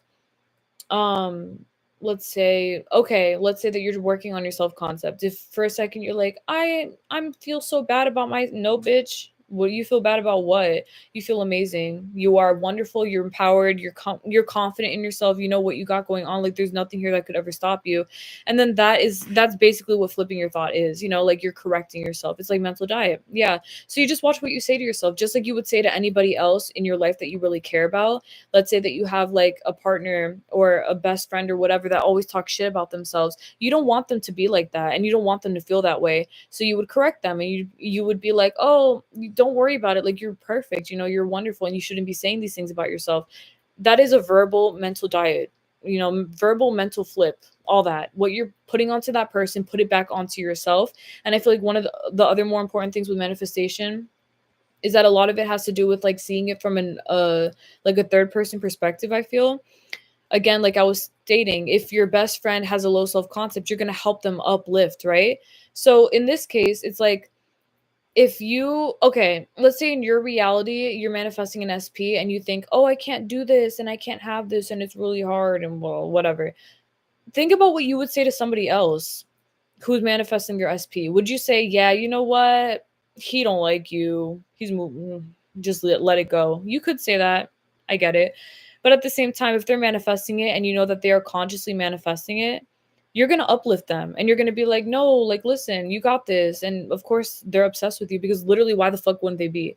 um let's say that you're working on your self concept. If for a second you're like, I'm feel so bad about my, no bitch, What do you feel bad about? What? You feel amazing. You are wonderful. You're empowered. You're confident in yourself. You know what you got going on. Like there's nothing here that could ever stop you. And then that's basically what flipping your thought is. You know, like you're correcting yourself. It's like mental diet. Yeah. So you just watch what you say to yourself, just like you would say to anybody else in your life that you really care about. Let's say that you have like a partner or a best friend or whatever that always talks shit about themselves. You don't want them to be like that, and you don't want them to feel that way. So you would correct them, and you would be like, "Oh, don't worry about it. Like you're perfect. You know, you're wonderful, and you shouldn't be saying these things about yourself." That is a verbal mental diet. You know, verbal mental flip. All that. What you're putting onto that person, put it back onto yourself. And I feel like one of the other more important things with manifestation is that a lot of it has to do with like seeing it from an like a third person perspective. I feel, again, like I was stating, if your best friend has a low self concept, you're going to help them uplift, right? So in this case, it's like, if you, okay, let's say in your reality, you're manifesting an SP and you think, oh, I can't do this and I can't have this and it's really hard and well, whatever. Think about what you would say to somebody else who's manifesting your SP. Would you say, yeah, you know what? He don't like you. He's moving. Just let it go. You could say that. I get it. But at the same time, if they're manifesting it and you know that they are consciously manifesting it, you're going to uplift them and you're going to be like, no, like, listen, you got this. And of course, they're obsessed with you because literally, why the fuck wouldn't they be?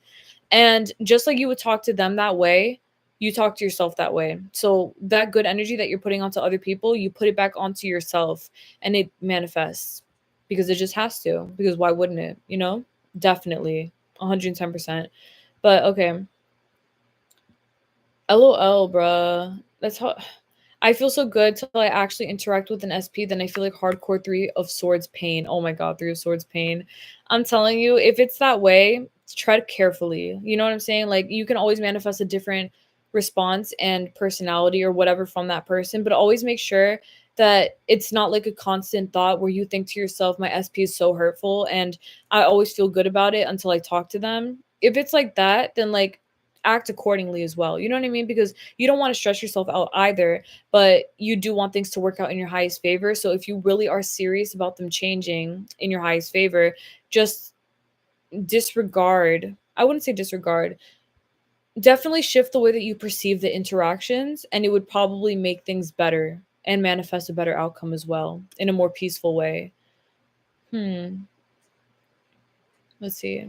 And just like you would talk to them that way, you talk to yourself that way. So that good energy that you're putting onto other people, you put it back onto yourself and it manifests because it just has to. Because why wouldn't it? You know, definitely 110%. But okay, LOL, bruh. That's how I feel so good till I actually interact with an SP. Then I feel like hardcore Three of Swords pain. Oh my god, Three of Swords pain. I'm telling you, if it's that way, tread carefully. You know what I'm saying? Like you can always manifest a different response and personality or whatever from that person, but always make sure that it's not like a constant thought where you think to yourself, my SP is so hurtful and I always feel good about it until I talk to them. If it's like that, then like act accordingly as well. You know what I mean? Because you don't want to stress yourself out either, but you do want things to work out in your highest favor. So if you really are serious about them changing in your highest favor, just disregard. I wouldn't say disregard. Definitely shift the way that you perceive the interactions, and it would probably make things better and manifest a better outcome as well in a more peaceful way. Hmm. Let's see.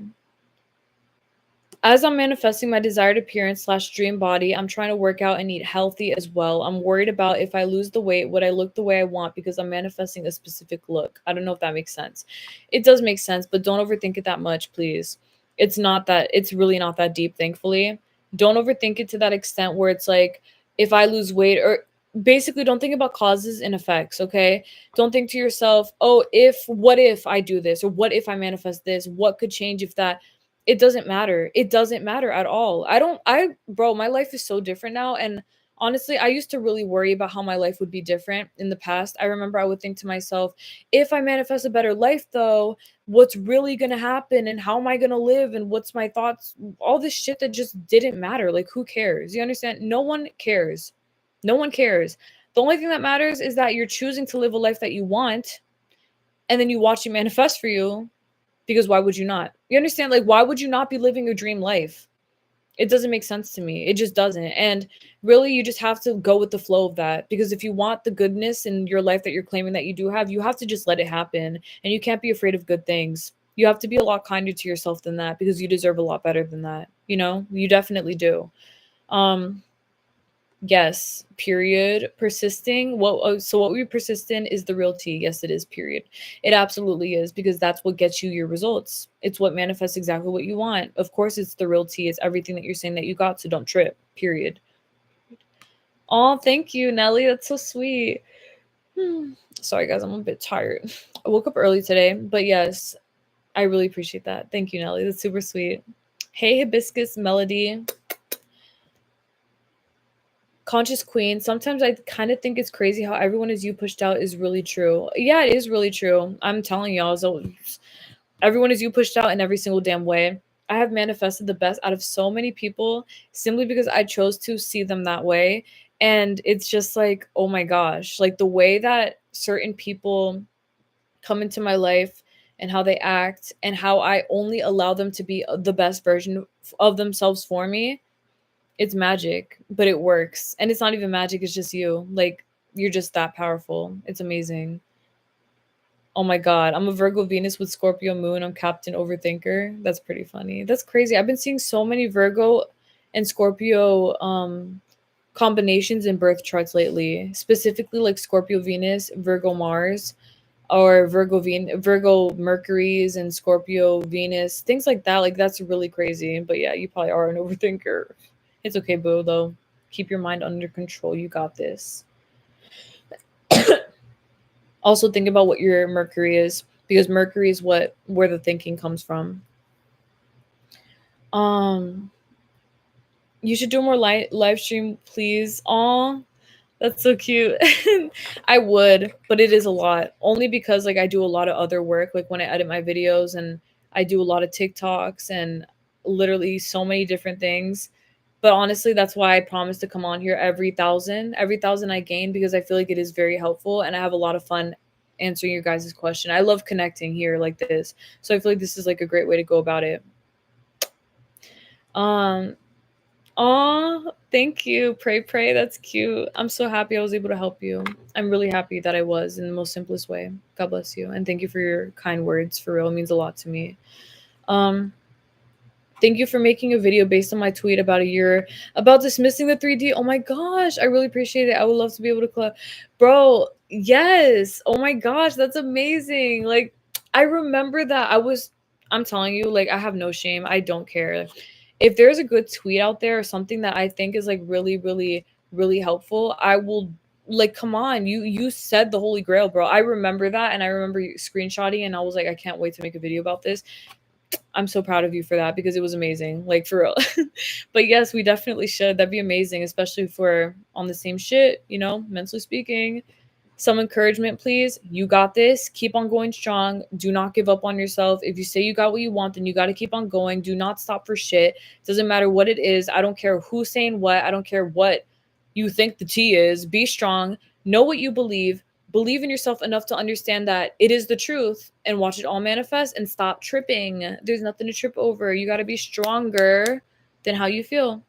As I'm manifesting my desired appearance slash dream body, I'm trying to work out and eat healthy as well. I'm worried about if I lose the weight, would I look the way I want because I'm manifesting a specific look. I don't know if that makes sense. It does make sense, but don't overthink it that much, please. It's really not that deep, thankfully. Don't overthink it to that extent where it's like, if I lose weight, or basically don't think about causes and effects, okay? Don't think to yourself, oh, what if I do this? Or what if I manifest this? What could change if that? It doesn't matter. It doesn't matter at all. Bro, my life is so different now. And honestly, I used to really worry about how my life would be different in the past. I remember I would think to myself, if I manifest a better life, though, what's really going to happen and how am I going to live and what's my thoughts? All this shit that just didn't matter. Like, who cares? You understand? No one cares. No one cares. The only thing that matters is that you're choosing to live a life that you want and then you watch it manifest for you, because why would you not? You understand? Like, why would you not be living your dream life? It doesn't make sense to me. It just doesn't. And really, you just have to go with the flow of that. Because if you want the goodness in your life that you're claiming that you do have, you have to just let it happen. And you can't be afraid of good things. You have to be a lot kinder to yourself than that because you deserve a lot better than that. You know, you definitely do. Um, Yes, period. Persisting. So what we persist in is the real tea. Yes, it is, period. It absolutely is because that's what gets you your results. It's what manifests exactly what you want. Of course, it's the real tea. It's everything that you're saying that you got, so don't trip, period. Oh, thank you, Nelly. That's so sweet. Sorry, guys, I'm a bit tired. I woke up early today, but yes, I really appreciate that. Thank you, Nelly. That's super sweet. Hey, Hibiscus Melody. Conscious Queen, sometimes I kind of think it's crazy how everyone is you pushed out is really true. Yeah, it is really true. I'm telling y'all. So everyone is you pushed out in every single damn way. I have manifested the best out of so many people simply because I chose to see them that way. And it's just like, oh my gosh, like the way that certain people come into my life and how they act and how I only allow them to be the best version of themselves for me, it's magic, but it works. And it's not even magic, it's just you. Like, you're just that powerful. It's amazing. Oh my god, I'm a Virgo Venus with Scorpio Moon. I'm Captain Overthinker. That's pretty funny. That's crazy. I've been seeing so many Virgo and Scorpio combinations in birth charts lately. Specifically like Scorpio Venus, Virgo Mars, or Virgo Mercury's and Scorpio Venus, things like that. Like, that's really crazy. But yeah, you probably are an overthinker. It's okay, boo, though. Keep your mind under control. You got this. Also, think about what your Mercury is, because Mercury is where the thinking comes from. You should do more live stream, please. Aw, that's so cute. I would, but it is a lot. Only because like I do a lot of other work, like when I edit my videos, and I do a lot of TikToks and literally so many different things. But honestly, that's why I promise to come on here every thousand I gain, because I feel like it is very helpful and I have a lot of fun answering your guys' question. I love connecting here like this. So I feel like this is like a great way to go about it. Oh, thank you. Pray. That's cute. I'm so happy I was able to help you. I'm really happy that I was, in the most simplest way. God bless you. And thank you for your kind words. For real, it means a lot to me. Thank you for making a video based on my tweet about dismissing the 3D. Oh my gosh, I really appreciate it. I would love to be able to clap. Bro, yes. Oh my gosh, that's amazing. Like, I remember that. I'm telling you, like, I have no shame. I don't care. If there's a good tweet out there or something that I think is like really, really, really helpful, I will, like, come on. You said the holy grail, bro. I remember that, and I remember screenshotting, and I was like, I can't wait to make a video about this. I'm so proud of you for that, because it was amazing, like, for real. But yes, we definitely should. That'd be amazing, especially if we're on the same shit, mentally speaking. Some encouragement, please. You got this. Keep on going strong. Do not give up on yourself. If you say you got what you want, then you got to keep on going. Do not stop for shit. Doesn't matter what it is. I don't care who's saying what. I don't care what you think the tea is. Be strong. Know what you believe. Believe in yourself enough to understand that it is the truth, and watch it all manifest, and stop tripping. There's nothing to trip over. You got to be stronger than how you feel.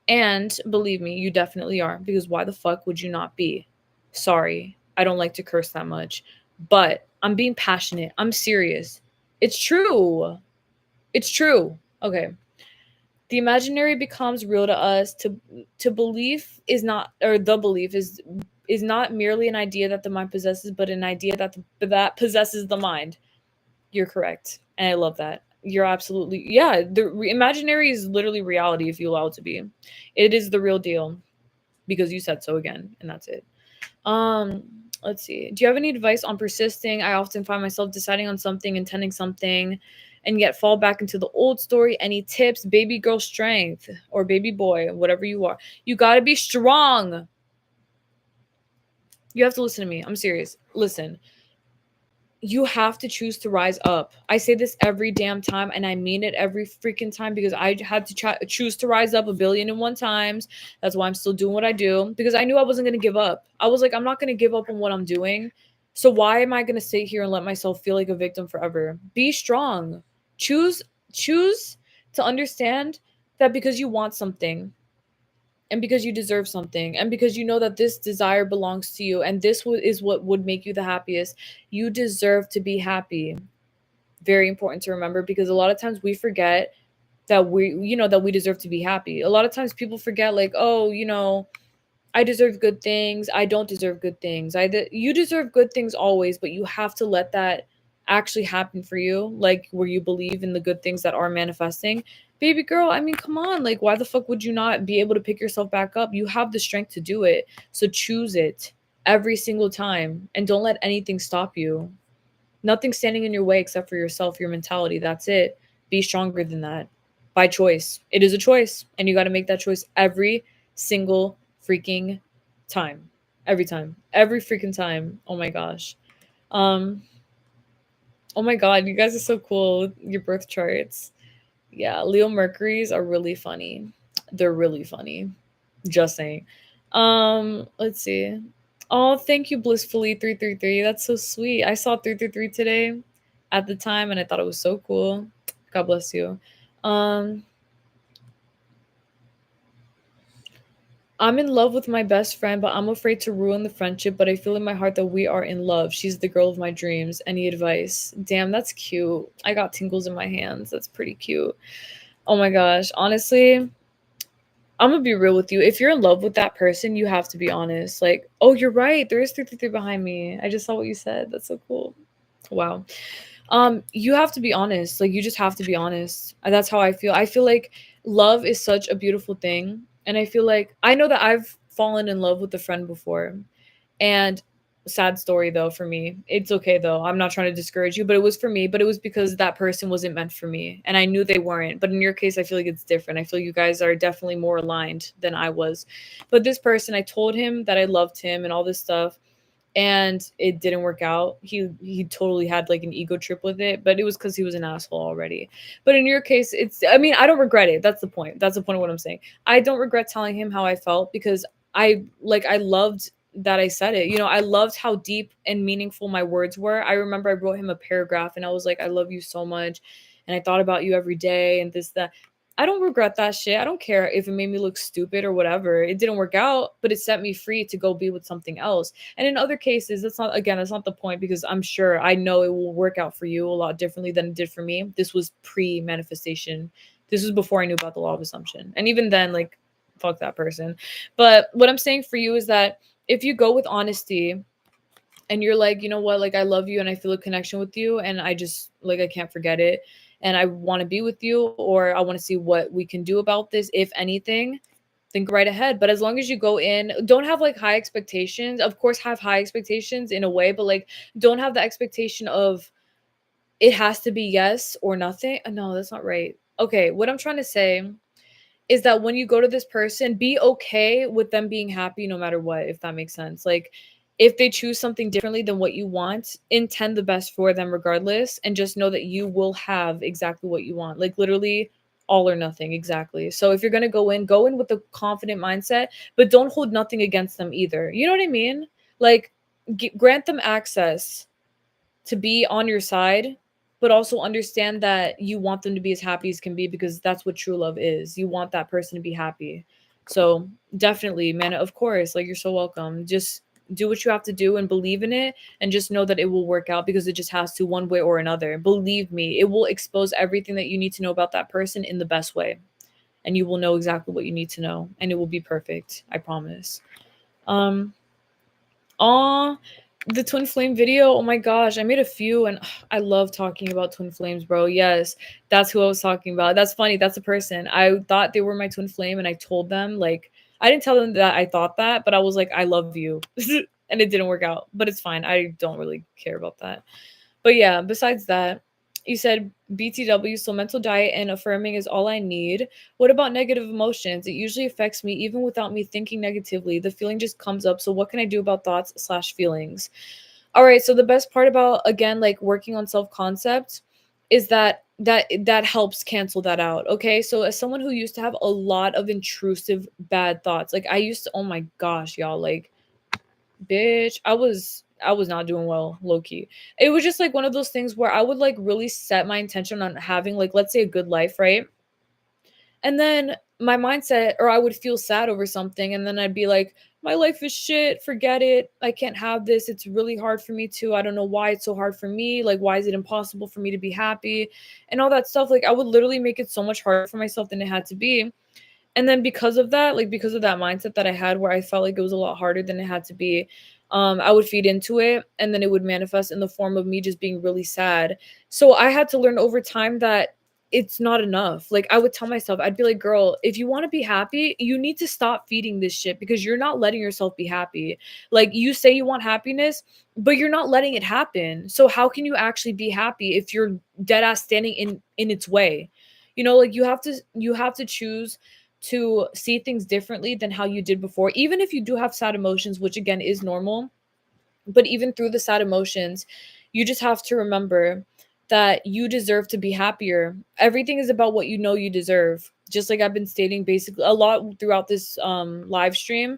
And believe me, you definitely are, because why the fuck would you not be? Sorry, I don't like to curse that much, but I'm being passionate. I'm serious. It's true. It's true. Okay. The imaginary becomes real to us. To belief is not, or the belief is not merely an idea that the mind possesses, but an idea that possesses the mind. You're correct, and I love that. You're absolutely, yeah. The imaginary is literally reality if you allow it to be. It is the real deal, because you said so again, and that's it. Let's see. Do you have any advice on persisting? I often find myself deciding on something, intending something, and yet fall back into the old story. Any tips? Baby girl strength, or baby boy, whatever you are. You got to be strong. You have to listen to me. I'm serious. Listen. You have to choose to rise up. I say this every damn time, and I mean it every freaking time, because I had to choose to rise up 1,000,001 times. That's why I'm still doing what I do, because I knew I wasn't going to give up. I was like, I'm not going to give up on what I'm doing. So why am I going to sit here and let myself feel like a victim forever? Be strong. Choose to understand that because you want something, and because you deserve something, and because you know that this desire belongs to you, and this is what would make you the happiest. You deserve to be happy. Very important to remember, because a lot of times we forget that we deserve to be happy. A lot of times people forget, like, oh, I deserve good things. I don't deserve good things. You deserve good things always, but you have to let that actually happen for you, like where you believe in the good things that are manifesting. Baby girl, I mean, come on. Like, why the fuck would you not be able to pick yourself back up? You have the strength to do it. So choose it every single time, and don't let anything stop you. Nothing standing in your way except for yourself, your mentality. That's it. Be stronger than that. By choice. It is a choice, and you got to make that choice every single freaking time. Every time. Every freaking time. Oh my gosh. Oh my god, you guys are so cool with your birth charts. Yeah, Leo Mercury's are really funny. They're really funny. Just saying. Let's see. Oh, thank you, Blissfully 333. That's so sweet. I saw 333 today. at the time, and I thought it was so cool. God bless you. I'm in love with my best friend, but I'm afraid to ruin the friendship, but I feel in my heart that we are in love. She's the girl of my dreams. Any advice? Damn, that's cute. I got tingles in my hands. That's pretty cute. Oh my gosh. Honestly, I'm gonna be real with you. If you're in love with that person, you have to be honest. Like, oh, you're right. There is 333 behind me. I just saw what you said. That's so cool. Wow. You have to be honest. Like, you just have to be honest. That's how I feel. I feel like love is such a beautiful thing. And I feel like I know that I've fallen in love with a friend before. And sad story though for me. It's okay though. I'm not trying to discourage you, but it was for me, but it was because that person wasn't meant for me. And I knew they weren't. But in your case, I feel like it's different. I feel you guys are definitely more aligned than I was. But this person, I told him that I loved him and all this stuff, and it didn't work out. He totally had like an ego trip with it, but it was because he was an asshole already. But in your case, it's, I mean, I don't regret it. That's the point. That's the point of what I'm saying. I don't regret telling him how I felt because I loved that I said it. You know, I loved how deep and meaningful my words were. I remember I wrote him a paragraph and I was like, I love you so much. And I thought about you every day and this, that. I don't regret that shit. I don't care if it made me look stupid or whatever. It didn't work out, but it set me free to go be with something else. And in other cases, that's not, again, that's not the point because I'm sure I know it will work out for you a lot differently than it did for me. This was pre manifestation. This was before I knew about the law of assumption. And even then, like, fuck that person. But what I'm saying for you is that if you go with honesty and you're like, you know what, like I love you and I feel a connection with you and I just like I can't forget it and I want to be with you or I want to see what we can do about this, if anything, think right ahead. But as long as you go in, don't have like high expectations. Of course, have high expectations in a way, but like don't have the expectation of it has to be yes or nothing. No, that's not right. Okay, what I'm trying to say is that when you go to this person, be okay with them being happy no matter what, if that makes sense. Like, if they choose something differently than what you want, intend the best for them regardless, and just know that you will have exactly what you want. Like, literally, all or nothing, exactly. So, if you're gonna go in with a confident mindset, but don't hold nothing against them either. You know what I mean? Like, grant them access to be on your side, but also understand that you want them to be as happy as can be because that's what true love is. You want that person to be happy. So definitely, man, of course, like you're so welcome. Just do what you have to do and believe in it and just know that it will work out because it just has to one way or another. Believe me, it will expose everything that you need to know about that person in the best way. And you will know exactly what you need to know and it will be perfect. I promise. Um Aw, the twin flame video. Oh my gosh, I made a few and I love talking about twin flames, bro. Yes, that's who I was talking about. That's funny. That's a person. I thought they were my twin flame and I told them, like, I didn't tell them that I thought that, but I was like, I love you. And it didn't work out, but it's fine. I don't really care about that. But yeah, besides that, you said BTW, so mental diet and affirming is all I need. What about negative emotions? It usually affects me even without me thinking negatively. The feeling just comes up. So what can I do about thoughts slash feelings? All right. So the best part about again, like working on self-concept is that helps cancel that out. Okay. So as someone who used to have a lot of intrusive bad thoughts, like I used to, oh my gosh, y'all, like bitch, I was not doing well, low key. It was just like one of those things where I would like really set my intention on having like let's say a good life, right? And then my mindset or I would feel sad over something and then I'd be like my life is shit, forget it. I can't have this. It's really hard for me to. I don't know why it's so hard for me. Like why is it impossible for me to be happy? And all that stuff. Like I would literally make it so much harder for myself than it had to be. And then because of that, like because of that mindset that I had where I felt like it was a lot harder than it had to be, I would feed into it and then it would manifest in the form of me just being really sad. So I had to learn over time that it's not enough. Like I would tell myself, I'd be like, girl, if you want to be happy, you need to stop feeding this shit because you're not letting yourself be happy. Like you say you want happiness, but you're not letting it happen. So how can you actually be happy if you're dead ass standing in its way? You know, like you have to choose to see things differently than how you did before, even if you do have sad emotions, which again is normal. But even through the sad emotions, you just have to remember that you deserve to be happier. Everything is about what you know you deserve. Just like I've been stating basically a lot throughout this live stream,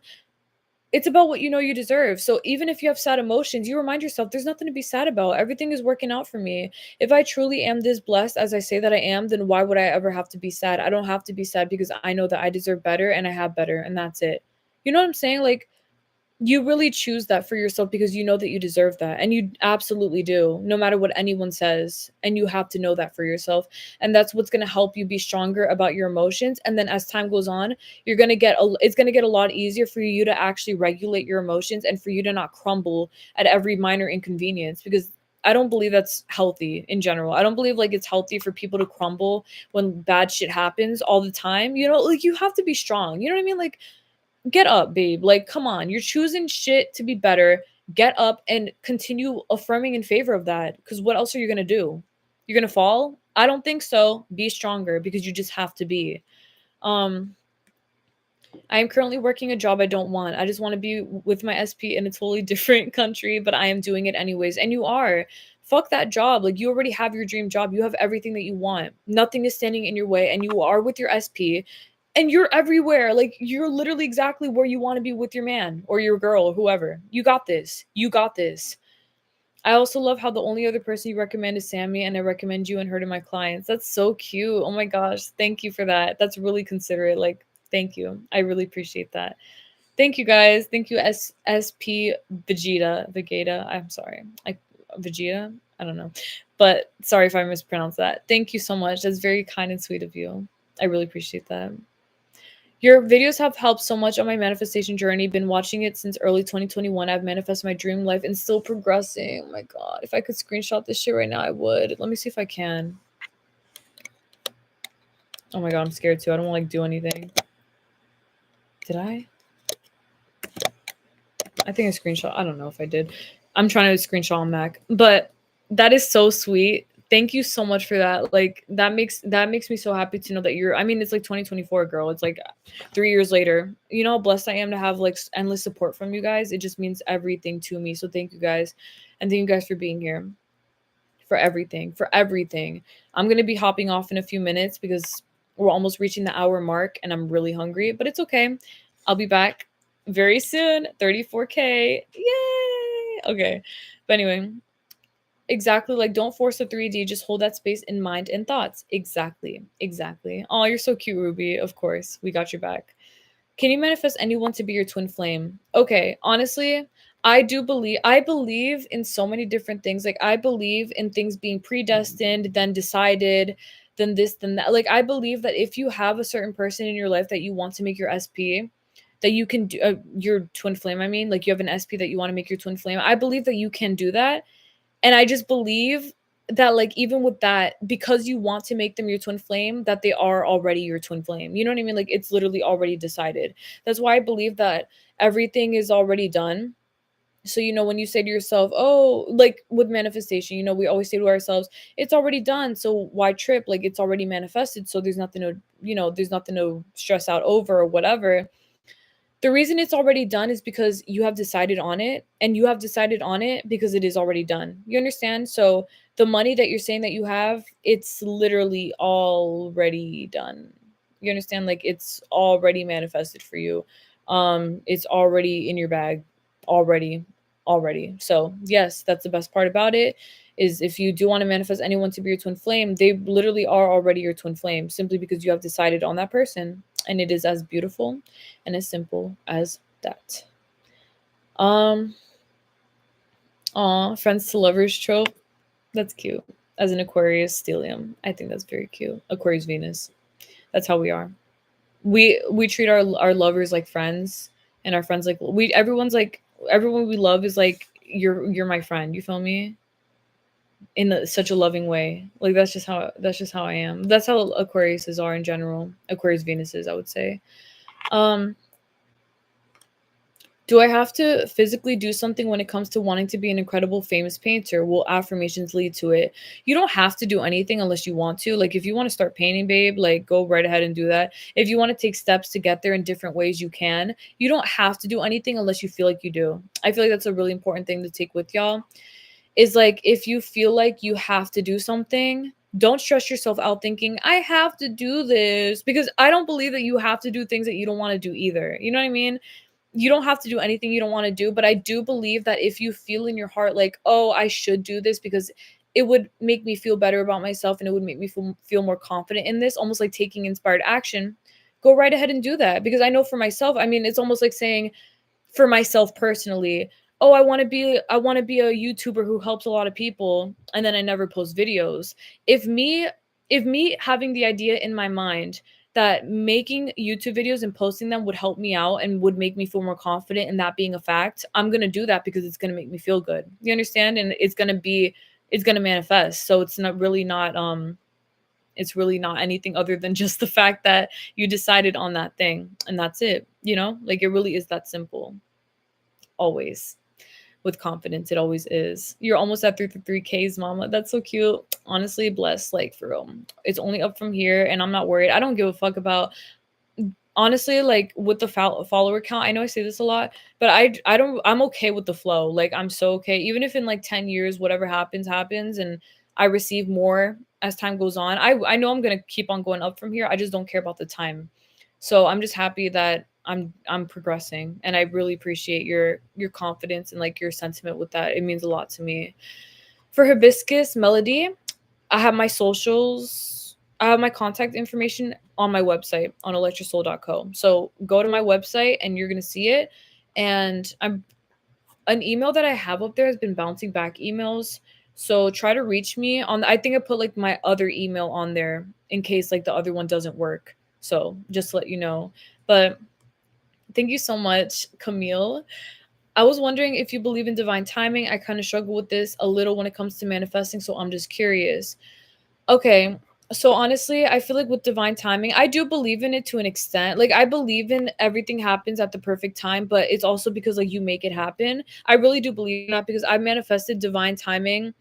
It's about what you know you deserve. So even if you have sad emotions, you remind yourself there's nothing to be sad about. Everything is working out for me. If I truly am this blessed as I say that I am, then why would I ever have to be sad? I don't have to be sad because I know that I deserve better and I have better, and that's it. You know what I'm saying? Like, you really choose that for yourself because you know that you deserve that, and you absolutely do, no matter what anyone says, and you have to know that for yourself. And that's what's going to help you be stronger about your emotions. And then as time goes on, it's going to get a lot easier for you to actually regulate your emotions and for you to not crumble at every minor inconvenience, because I don't believe that's healthy in general. I don't believe like it's healthy for people to crumble when bad shit happens all the time. You know, like, you have to be strong. You know what I mean? Like, get up, babe. Like, come on. You're choosing shit to be better. Get up and continue affirming in favor of that. Because what else are you going to do? You're going to fall? I don't think so. Be stronger, because you just have to be. Um, I am currently working a job I don't want. I just want to be with my SP in a totally different country, but I am doing it anyways. And you are. Fuck that job. Like, you already have your dream job. You have everything that you want. Nothing is standing in your way, and you are with your SP, and you're everywhere. Like, you're literally exactly where you want to be with your man or your girl or whoever. You got this. You got this. I also love how the only other person you recommend is Sammy, and I recommend you and her to my clients. That's so cute. Oh my gosh. Thank you for that. That's really considerate. Like, thank you. I really appreciate that. Thank you, guys. Thank you, SP Vegeta. I'm sorry. Vegeta? I don't know. But sorry if I mispronounced that. Thank you so much. That's very kind and sweet of you. I really appreciate that. Your videos have helped so much on my manifestation journey. Been watching it since early 2021. I've manifested my dream life and still progressing. Oh my god. If I could screenshot this shit right now, I would. Let me see if I can. Oh my god, I'm scared too. I don't want to like do anything. Did I? I think I screenshot. I don't know if I did. I'm trying to screenshot on Mac. But that is so sweet. Thank you so much for that. Like, that makes me so happy to know that you're, I mean, it's like 2024, girl. It's like 3 years later. You know how blessed I am to have like endless support from you guys. It just means everything to me. So thank you guys. And thank you guys for being here. For everything. For everything. I'm going to be hopping off in a few minutes because we're almost reaching the hour mark and I'm really hungry, but it's okay. I'll be back very soon. 34K. Yay. Okay. But anyway, exactly. Like, don't force a 3D. Just hold that space in mind and thoughts. Exactly. Exactly. Oh, you're so cute, Ruby. Of course. We got your back. Can you manifest anyone to be your twin flame? Okay. Honestly, I believe in so many different things. Like, I believe in things being predestined, then decided, then this, then that. Like, I believe that if you have a certain person in your life that you want to make your SP, that you can do your twin flame. I mean, like, you have an SP that you want to make your twin flame. I believe that you can do that. And I just believe that, like, even with that, because you want to make them your twin flame, that they are already your twin flame. You know what I mean? Like, it's literally already decided. That's why I believe that everything is already done. So, you know, when you say to yourself, oh, like with manifestation, you know, we always say to ourselves, it's already done. So why trip? Like, it's already manifested. So there's nothing to, you know, there's nothing to stress out over or whatever. The reason it's already done is because you have decided on it, and you have decided on it because it is already done. You understand? So the money that you're saying that you have, it's literally already done. You understand? Like, it's already manifested for you. It's already in your bag already. So yes, that's the best part about it, is if you do want to manifest anyone to be your twin flame, they literally are already your twin flame simply because you have decided on that person. And it is as beautiful and as simple as that. Friends to lovers trope. That's cute. As an Aquarius stellium, I think that's very cute. Aquarius Venus. That's how we are. We treat our lovers like friends, and our friends like everyone we love is like you're my friend. You feel me? In such a loving way. Like, that's just how I am. That's how Aquariuses are in general. Aquarius Venuses, I would say. Um, Do I have to physically do something when it comes to wanting to be an incredible famous painter? Will affirmations lead to it? You don't have to do anything unless you want to. Like, if you want to start painting, babe, like, go right ahead and do that. If you want to take steps to get there in different ways, you can. You don't have to do anything unless you feel like you do. I feel like that's a really important thing to take with y'all. Is like, if you feel like you have to do something, don't stress yourself out thinking, I have to do this, because I don't believe that you have to do things that you don't want to do either. You know what I mean? you don't have to do anything you don't want to do, but I do believe that if you feel in your heart like, oh, I should do this because it would make me feel better about myself and it would make me feel more confident in this, almost like taking inspired action, go right ahead and do that. Because I know for myself, I mean, it's almost like saying, for myself personally, oh, I want to be a YouTuber who helps a lot of people, and then I never post videos. If me having the idea in my mind that making YouTube videos and posting them would help me out and would make me feel more confident in that being a fact, I'm going to do that because it's going to make me feel good. You understand? And it's going to manifest. So it's really not anything other than just the fact that you decided on that thing and that's it, like it really is that simple. Always. With confidence, it always is. You're almost at 3Ks, mama. That's so cute. Honestly, blessed, like for real. It's only up from here and I'm not worried. I don't give a fuck about, honestly, like with the follower count. I know I say this a lot, but I don't, I'm okay with the flow. Like I'm so okay. Even if in like 10 years whatever happens and I receive more as time goes on, I know I'm going to keep on going up from here. I just don't care about the time. So I'm just happy that I'm progressing, and I really appreciate your confidence and like your sentiment with that. It means a lot to me. For Hibiscus Melody, I have my socials. I have my contact information on my website on electrosoul.co. So go to my website and you're gonna see it. And I'm an email that I have up there has been bouncing back emails. So try to reach me on. I think I put like my other email on there in case like the other one doesn't work. So just to let you know. But thank you so much, Camille. I was wondering if you believe in divine timing. I kind of struggle with this a little when it comes to manifesting, so I'm just curious. Okay. So honestly, I feel like with divine timing, I do believe in it to an extent. Like I believe in everything happens at the perfect time, but it's also because like you make it happen. I really do believe in that because I manifested divine timing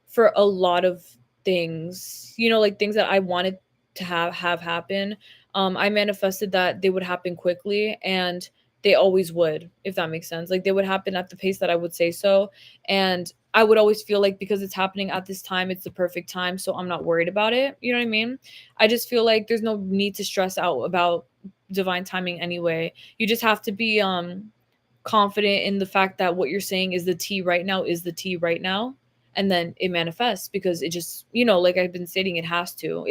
for a lot of things, like things that I wanted to have happen. I manifested that they would happen quickly and they always would, if that makes sense. Like they would happen at the pace that I would say so. And I would always feel like because it's happening at this time, it's the perfect time. So I'm not worried about it. You know what I mean? I just feel like there's no need to stress out about divine timing anyway. You just have to be confident in the fact that what you're saying is the tea right now is the tea right now, and then it manifests because it just, like I've been stating, it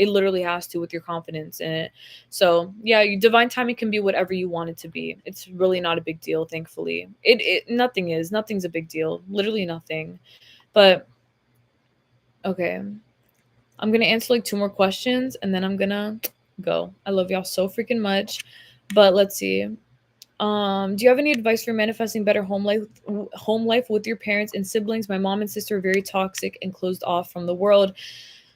literally has to, with your confidence in it. So yeah, divine timing can be whatever you want it to be. It's really not a big deal, thankfully. Nothing's a big deal, literally nothing. But okay, I'm gonna answer like two more questions and then I'm gonna go. I love y'all so freaking much. But let's see. Do you have any advice for manifesting better home life with your parents and siblings? My mom and sister are very toxic and closed off from the world.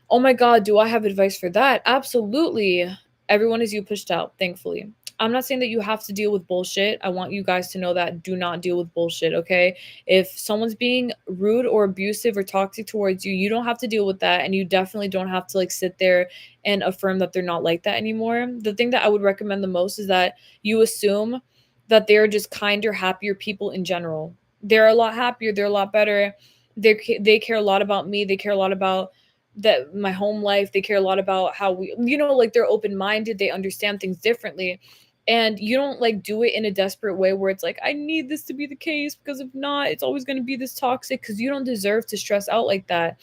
Oh my God, do I have advice for that? Absolutely. Everyone is you pushed out, thankfully. I'm not saying that you have to deal with bullshit. I want you guys to know that do not deal with bullshit, okay? If someone's being rude or abusive or toxic towards you, you don't have to deal with that. And you definitely don't have to like sit there and affirm that they're not like that anymore. The thing that I would recommend the most is that you assume that they're just kinder, happier people in general. They're a lot happier. They're a lot better. They care a lot about me. They care a lot about that my home life. They care a lot about how we, like they're open minded. They understand things differently, and you don't like do it in a desperate way where it's like I need this to be the case because if not, it's always going to be this toxic. Because you don't deserve to stress out like that.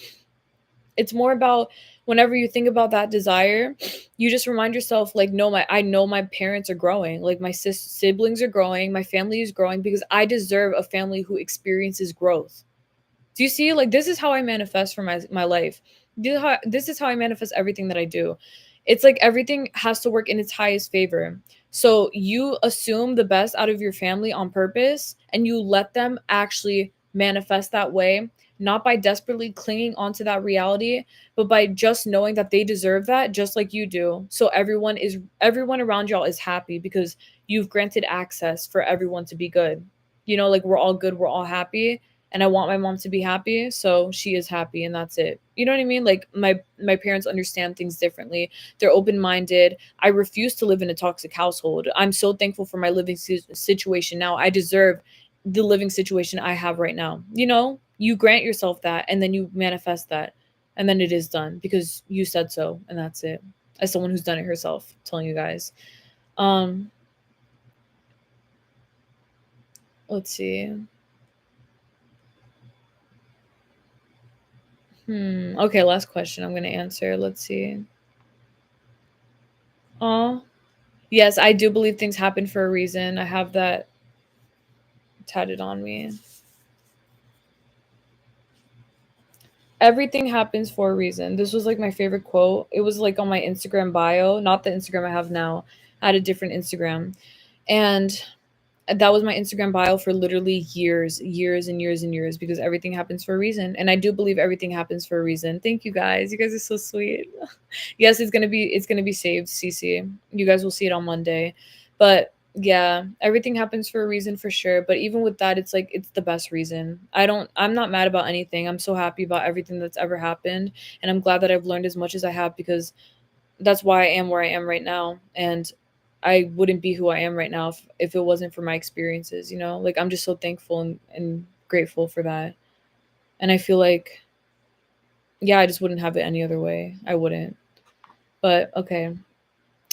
It's more about whenever you think about that desire, you just remind yourself like, no, I know my parents are growing, like my siblings are growing, my family is growing because I deserve a family who experiences growth. Do you see? Like this is how I manifest for my life. This is how I manifest everything that I do. It's like everything has to work in its highest favor. So you assume the best out of your family on purpose and you let them actually manifest that way, not by desperately clinging onto that reality, but by just knowing that they deserve that just like you do. So everyone around y'all is happy because you've granted access for everyone to be good. Like we're all good, we're all happy, and I want my mom to be happy, so she is happy and that's it. You know what I mean? Like my parents understand things differently. They're open-minded. I refuse to live in a toxic household. I'm so thankful for my living situation now. I deserve the living situation I have right now. You grant yourself that and then you manifest that and then it is done because you said so and that's it. As someone who's done it herself, telling you guys. Um Let's see. Okay, last question I'm gonna answer. Let's see. Yes, I do believe things happen for a reason. I have that tatted on me. Everything happens for a reason. This was like my favorite quote. It was like on my Instagram bio, not the Instagram I have now. I had a different Instagram. And that was my Instagram bio for literally years and years and years, because everything happens for a reason. And I do believe everything happens for a reason. Thank you guys. You guys are so sweet. Yes, it's gonna be saved, CC. You guys will see it on Monday. But yeah, everything happens for a reason for sure. But even with that, it's like it's the best reason. I'm not mad about anything. I'm so happy about everything that's ever happened. And I'm glad that I've learned as much as I have, because that's why I am where I am right now. And I wouldn't be who I am right now if it wasn't for my experiences, you know? Like I'm just so thankful and grateful for that. And I feel like, yeah, I just wouldn't have it any other way. I wouldn't. But okay.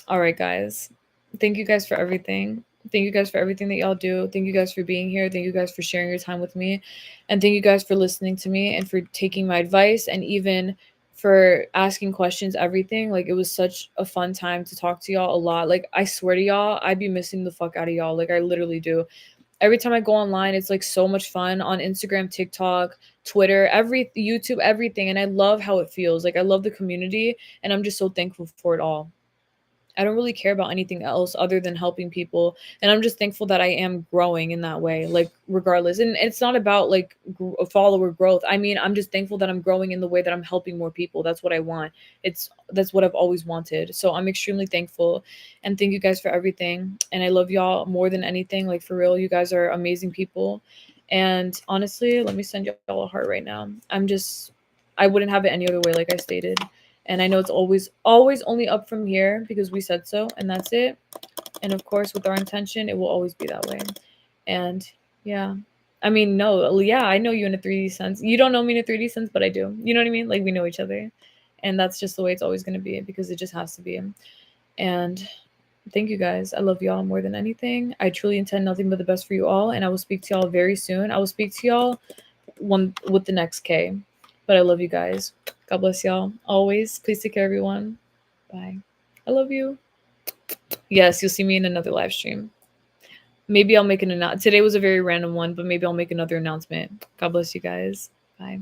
All right, guys. Thank you guys for everything. Thank you guys for everything that y'all do. Thank you guys for being here. Thank you guys for sharing your time with me. And thank you guys for listening to me and for taking my advice, and even for asking questions, everything. Like it was such a fun time to talk to y'all a lot. Like I swear to y'all, I'd be missing the fuck out of y'all. Like I literally do. Every time I go online, it's like so much fun on Instagram, TikTok, Twitter, every YouTube, everything. And I love how it feels. Like I love the community, and I'm just so thankful for it all. I don't really care about anything else other than helping people. And I'm just thankful that I am growing in that way, like regardless. And it's not about like follower growth. I mean, I'm just thankful that I'm growing in the way that I'm helping more people. That's what I want. That's what I've always wanted. So I'm extremely thankful. And thank you guys for everything. And I love y'all more than anything. Like for real, you guys are amazing people. And honestly, let me send y'all a heart right now. I wouldn't have it any other way, like I stated. And I know it's always only up from here because we said so, and that's it. And of course, with our intention, it will always be that way. And yeah. I mean, no, yeah, I know you in a 3D sense. You don't know me in a 3D sense, but I do. You know what I mean? Like we know each other. And that's just the way it's always going to be, because it just has to be. And thank you guys. I love y'all more than anything. I truly intend nothing but the best for you all, and I will speak to y'all very soon. I will speak to y'all one with the next K. But I love you guys. God bless y'all. Always. Please take care, everyone. Bye. I love you. Yes, you'll see me in another live stream. Maybe I'll make an announcement. Today was a very random one, but maybe I'll make another announcement. God bless you guys. Bye.